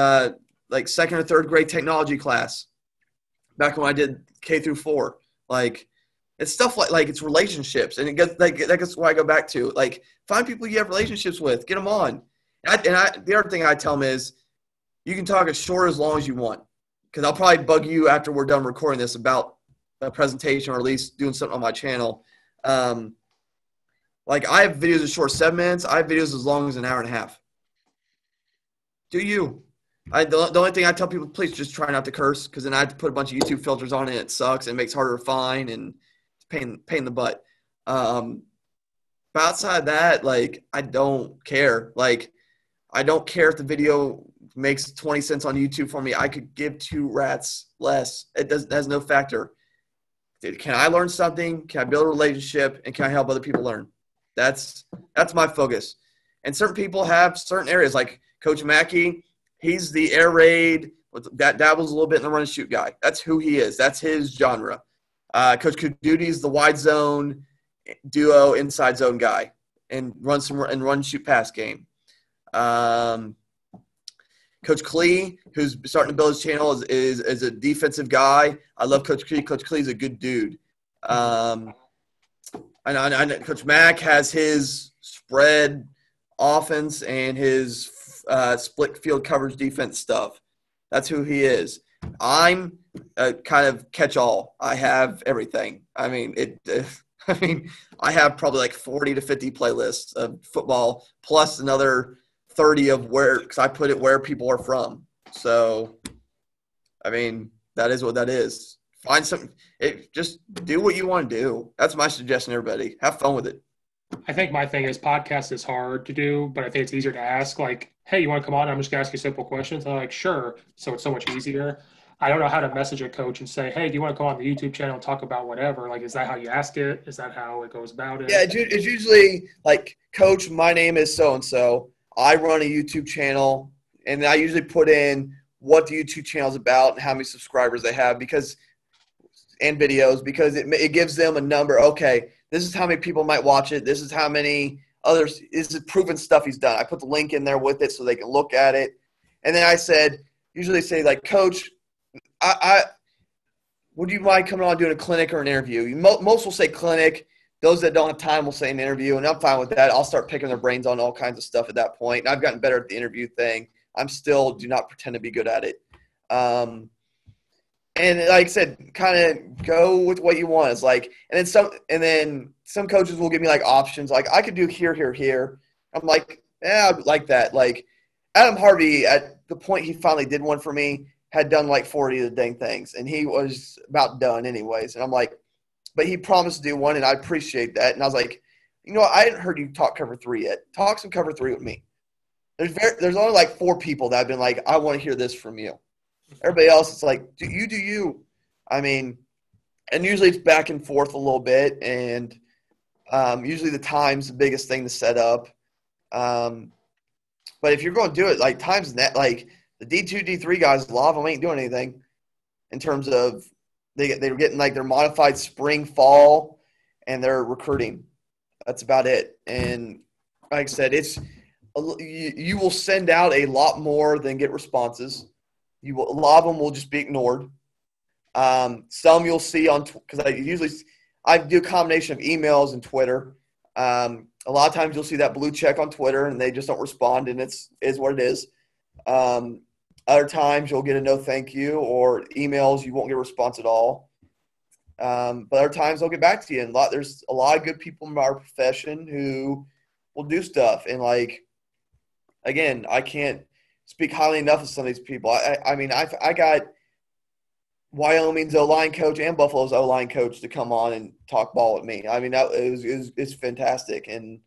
like second or third grade technology class back when I did K through 4. Like, it's stuff like it's relationships, and it gets like that's what I go back to. Like, find people you have relationships with, get them on. The other thing I tell them is, you can talk as short as long as you want, because I'll probably bug you after we're done recording this about a presentation or at least doing something on my channel. Like, I have videos as short as 7 minutes. I have videos as long as an hour and a half. Do you? The only thing I tell people, please just try not to curse, because then I have to put a bunch of YouTube filters on it. And it sucks. And it makes it harder to find, and it's pain in the butt. But outside that, like, I don't care. Like, I don't care if the video makes 20 cents on YouTube for me. I could give 2 rats less. It has no factor. Can I learn something? Can I build a relationship? And can I help other people learn? That's my focus. And certain people have certain areas, like Coach Mackey. He's the air raid that dabbles a little bit in the run and shoot guy. That's who he is. That's his genre. Coach Kududi's the wide zone duo inside zone guy and run shoot pass game. Coach Klee, who's starting to build his channel, is a defensive guy. I love Coach Klee. Coach Klee's a good dude. I know Coach Mack has his spread offense and his split field coverage defense stuff. That's who he is. I'm a kind of catch-all. I have everything. I mean, I have probably like 40 to 50 playlists of football, plus another 30 of because I put it where people are from. So, I mean, that is what that is. Find something. Just do what you want to do. That's my suggestion, everybody. Have fun with it. I think my thing is podcast is hard to do, but I think it's easier to ask, like, hey, you want to come on? I'm just going to ask you simple questions. And I'm like, sure. So it's so much easier. I don't know how to message a coach and say, hey, do you want to come on the YouTube channel and talk about whatever? Like, is that how you ask it? Is that how it goes about it? Yeah, it's usually like, Coach, my name is so-and-so. I run a YouTube channel, and I usually put in what the YouTube channel is about and how many subscribers they have and videos, because it gives them a number. Okay, this is how many people might watch it. This is how many others. This is proven stuff he's done. I put the link in there with it so they can look at it. And then I usually say, like, Coach, would you mind coming on doing a clinic or an interview? Most will say clinic. Those that don't have time will say an interview, and I'm fine with that. I'll start picking their brains on all kinds of stuff at that point. And I've gotten better at the interview thing. I'm still do not pretend to be good at it. And like I said, kind of go with what you want. It's like, and then some coaches will give me like options. Like, I could do here, here, here. I'm like, I like that. Like, Adam Harvey, at the point he finally did one for me, had done like 40 of the dang things, and he was about done anyways. And I'm like, but he promised to do one, and I appreciate that. And I was like, you know what? I hadn't heard you talk cover 3 yet. Talk some cover 3 with me. There's only like 4 people that have been like, I want to hear this from you. Everybody else, it's like, do you. I mean, and usually it's back and forth a little bit, and usually the time's the biggest thing to set up. But if you're going to do it, like, time's net, like the D2, D3 guys, a lot of them ain't doing anything in terms of they were getting like their modified spring, fall, and they're recruiting. That's about it. And like I said, you will send out a lot more than get responses. A lot of them will just be ignored. Some you'll see because I do a combination of emails and Twitter. A lot of times you'll see that blue check on Twitter and they just don't respond, and is what it is. Other times you'll get a no thank you, or emails you won't get a response at all. But other times they'll get back to you. And there's a lot of good people in our profession who will do stuff. And like, again, I can't speak highly enough of some of these people. I mean, I got Wyoming's O-line coach and Buffalo's O-line coach to come on and talk ball with me. I mean, it's fantastic. And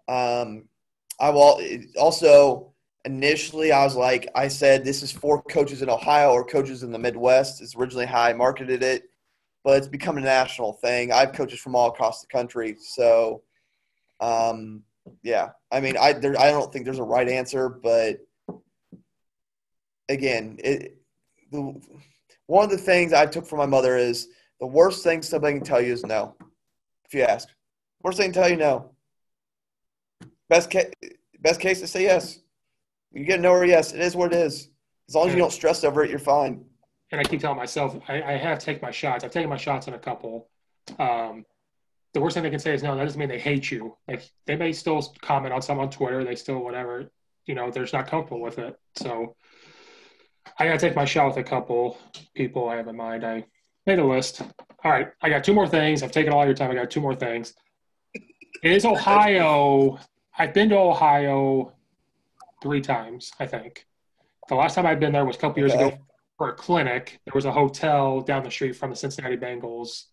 I will also initially I was like, I said, this is for coaches in Ohio or coaches in the Midwest. It's originally how I marketed it, but it's become a national thing. I have coaches from all across the country. So, yeah, I mean, I don't think there's a right answer, but again, one of the things I took from my mother is the worst thing somebody can tell you is no. If you ask, worst thing to tell you no. Best case to say yes. You get a no or yes. It is what it is. As long as you don't stress over it, you're fine. And I keep telling myself I have taken my shots. I've taken my shots on a couple. The worst thing they can say is no. That doesn't mean they hate you. Like they may still comment on some on Twitter. They still whatever. They're just not comfortable with it. So I gotta take my shot with a couple people I have in mind. I made a list. All right, I got two more things. I've taken all your time. I got two more things. Is Ohio? I've been to Ohio 3 times, I think. The last time I'd been there was a couple years ago for a clinic. There was a hotel down the street from the Cincinnati Bengals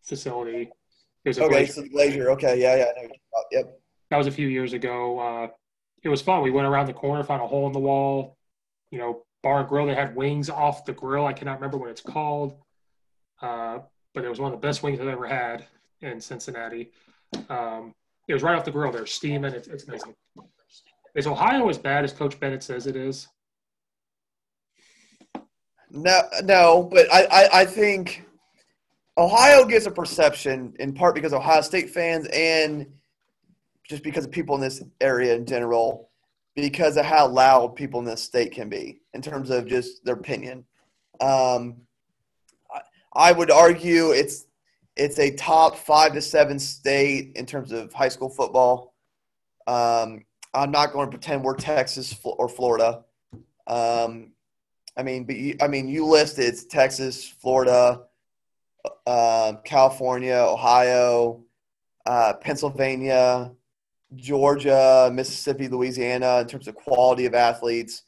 facility. It was a Glacier. So the Glacier. Okay, yeah. I know yep. That was a few years ago. It was fun. We went around the corner, found a hole in the wall. Bar and grill. They had wings off the grill. I cannot remember what it's called, but it was one of the best wings I've ever had in Cincinnati. It was right off the grill. They're steaming. It's amazing. Is Ohio as bad as Coach Bennett says it is? No, but I think Ohio gets a perception in part because Ohio State fans and just because of people in this area in general, because of how loud people in this state can be in terms of just their opinion. I would argue it's a top 5 to 7 state in terms of high school football. I'm not going to pretend we're Texas or Florida. You listed it's Texas, Florida, California, Ohio, Pennsylvania, Georgia, Mississippi, Louisiana in terms of quality of athletes.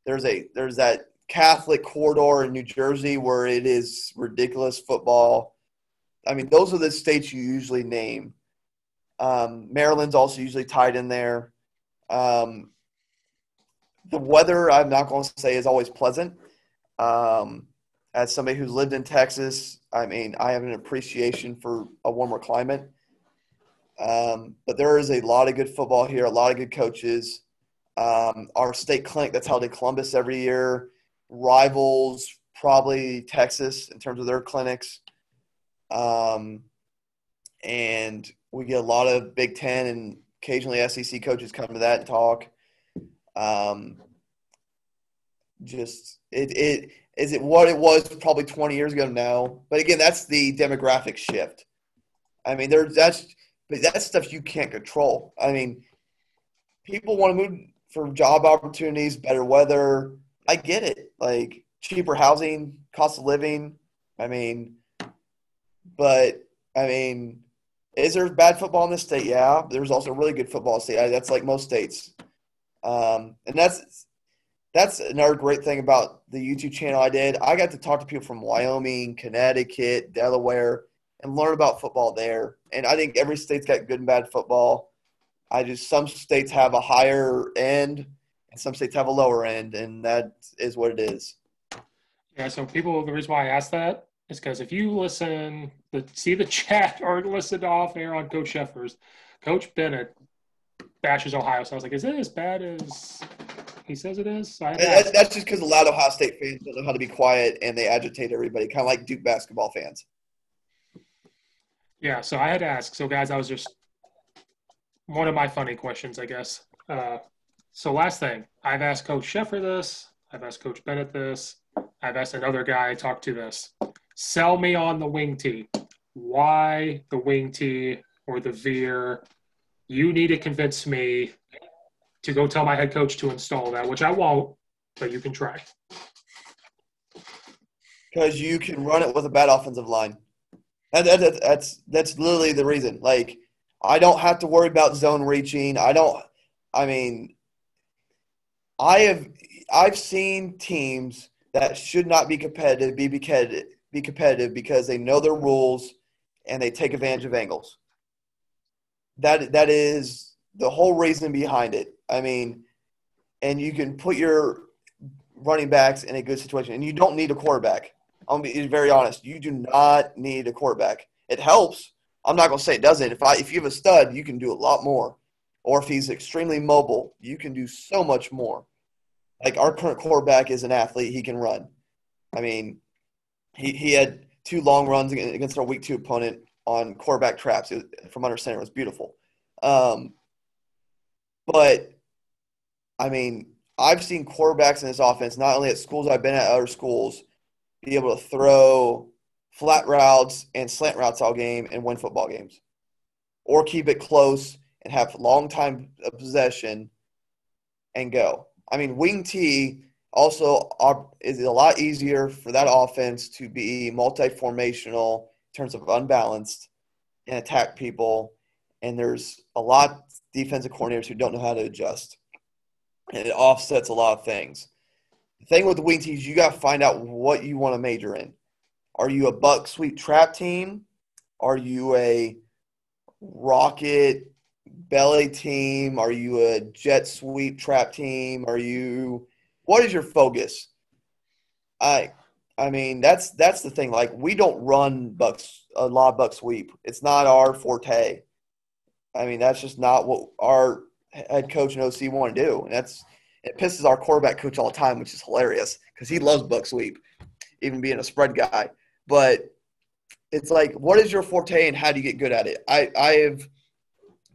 There's that Catholic corridor in New Jersey where it is ridiculous football. I mean, those are the states you usually name. Maryland's also usually tied in there. The weather, I'm not going to say is always pleasant. As somebody who's lived in Texas, I mean, I have an appreciation for a warmer climate. But there is a lot of good football here, a lot of good coaches. Our state clinic that's held in Columbus every year rivals probably Texas in terms of their clinics. And we get a lot of Big Ten and occasionally SEC coaches come to that and talk. Is it what it was probably 20 years ago? No. But again, that's the demographic shift. I mean, that's stuff you can't control. I mean, people want to move for job opportunities, better weather. I get it. Like cheaper housing, cost of living. Is there bad football in this state? Yeah. There's also really good football in the state. That's like most states. And that's another great thing about the YouTube channel I did. I got to talk to people from Wyoming, Connecticut, Delaware, and learn about football there. And I think every state's got good and bad football. Some states have a higher end and some states have a lower end, and that is what it is. Yeah, so the reason why I asked that is because if you see the chat or listen to off air on Coach Sheffers, Coach Bennett bashes Ohio. So I was like, is it as bad as he says it is? So that's just because a lot of Ohio State fans don't know how to be quiet and they agitate everybody, kind of like Duke basketball fans. Yeah, so I had to ask. So, guys, I was just one of my funny questions, I guess. So last thing, I've asked Coach Sheffer this. I've asked Coach Bennett this. I've asked another guy I talked to this. Sell me on the wing tee. Why the wing tee or the veer? You need to convince me to go tell my head coach to install that, which I won't, but you can try. Because you can run it with a bad offensive line. That's literally the reason. Like, I don't have to worry about zone reaching. I don't. I mean, I have I've seen teams that should not be competitive because they know their rules and they take advantage of angles. That is the whole reason behind it. I mean, and you can put your running backs in a good situation, and you don't need a quarterback. I'm gonna be very honest. You do not need a quarterback. It helps. I'm not gonna say it doesn't. If you have a stud, you can do a lot more. Or if he's extremely mobile, you can do so much more. Like our current quarterback is an athlete; he can run. I mean, he had two long runs against our week 2 opponent on quarterback traps from under center. It was beautiful. Um, but I mean, I've seen quarterbacks in this offense, not only at schools I've been at, other schools, be able to throw flat routes and slant routes all game and win football games, or keep it close and have long time of possession and go. I mean, wing T also is a lot easier for that offense to be multi-formational in terms of unbalanced and attack people. And there's a lot of defensive coordinators who don't know how to adjust. And it offsets a lot of things. The thing with the wing teams, you got to find out what you want to major in. Are you a buck sweep trap team? Are you a rocket belly team? Are you a jet sweep trap team? What is your focus? I I mean that's the thing. Like we don't run bucks a lot of buck sweep. It's not our forte. I mean that's just not what our head coach and OC want to do. And it pisses our quarterback coach all the time, which is hilarious because he loves buck sweep, even being a spread guy. But it's like, what is your forte and how do you get good at it? I have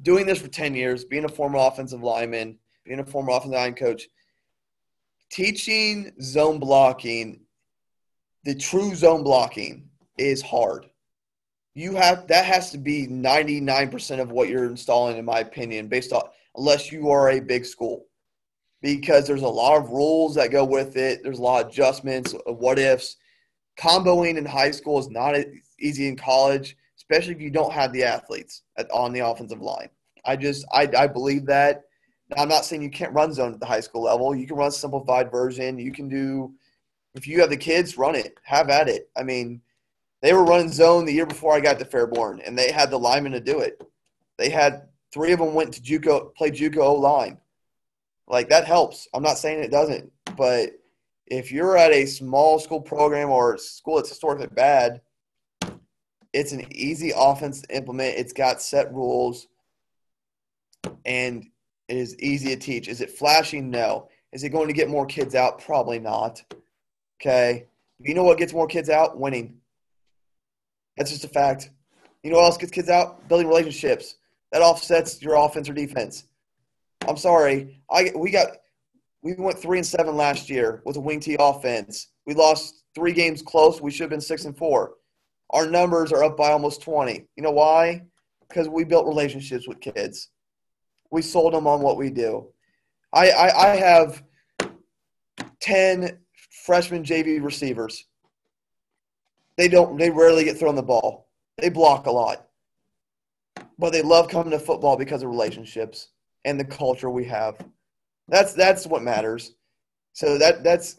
doing this for 10 years, being a former offensive lineman, being a former offensive line coach, teaching zone blocking, the true zone blocking is hard. That has to be 99% of what you're installing, in my opinion, based on unless you are a big school. Because there's a lot of rules that go with it. There's a lot of adjustments, what ifs. Comboing in high school is not easy in college, especially if you don't have the athletes on the offensive line. I believe that. Now, I'm not saying you can't run zone at the high school level. You can run simplified version. You can do – if you have the kids, run it. Have at it. I mean, they were running zone the year before I got to Fairborn, and they had the linemen to do it. They had 3 of them went to JUCO, played JUCO O-line. Like, that helps. I'm not saying it doesn't. But if you're at a small school program or a school that's historically bad, it's an easy offense to implement. It's got set rules, and it is easy to teach. Is it flashy? No. Is it going to get more kids out? Probably not. Okay. You know what gets more kids out? Winning. That's just a fact. You know what else gets kids out? Building relationships. That offsets your offense or defense. I'm sorry. We went 3-7 last year with a wing T offense. We lost 3 games close. We should have been 6-4. Our numbers are up by almost 20. You know why? Because we built relationships with kids. We sold them on what we do. I have 10 freshman JV receivers. They rarely get thrown the ball. They block a lot. But they love coming to football because of relationships and the culture we have. That's what matters. So that's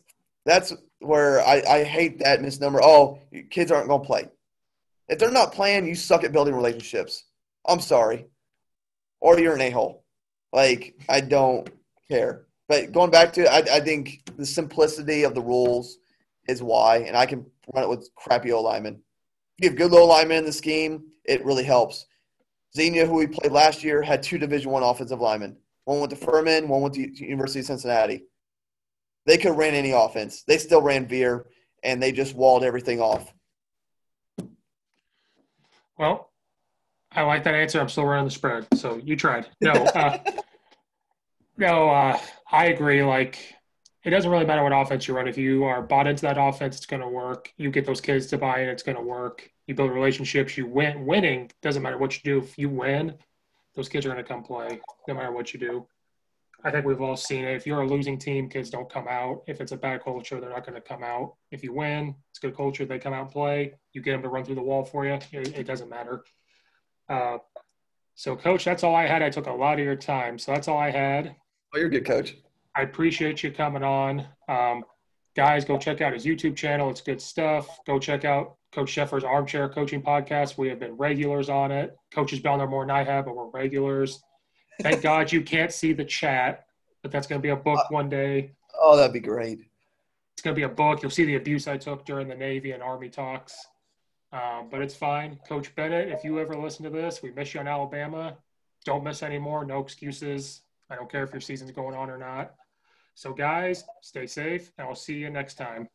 where I hate that misnomer. Oh, kids aren't going to play. If they're not playing, you suck at building relationships. I'm sorry. Or you're an a-hole. Like, I don't care. But going back to it, I think the simplicity of the rules is why, and I can run it with crappy O-linemen. If you have good O-linemen in the scheme, it really helps. Xenia, who we played last year, had 2 Division I offensive linemen. One went to Furman, one went to University of Cincinnati. They could have ran any offense. They still ran veer, and they just walled everything off. Well, I like that answer. I'm still running the spread, so you tried. No, I agree. Like, it doesn't really matter what offense you run. If you are bought into that offense, it's going to work. You get those kids to buy in, it's going to work. You build relationships. You win. Winning doesn't matter what you do. If you win, those kids are going to come play no matter what you do. I think we've all seen it. If you're a losing team, kids don't come out. If it's a bad culture, they're not going to come out. If you win, it's good culture. They come out and play. You get them to run through the wall for you. It doesn't matter. Uh, so, Coach, that's all I had. I took a lot of your time. So that's all I had. Oh, you're good, coach. I appreciate you coming on. Guys, go check out his YouTube channel. It's good stuff. Go check out Coach Sheffer's Armchair Coaching Podcast. We have been regulars on it. Coaches been on there more than I have, but we're regulars. Thank God you can't see the chat, but that's going to be a book one day. Oh, that'd be great. It's going to be a book. You'll see the abuse I took during the Navy and Army talks. But it's fine. Coach Bennett, if you ever listen to this, we miss you in Alabama. Don't miss any more. No excuses. I don't care if your season's going on or not. So, guys, stay safe, and I'll see you next time.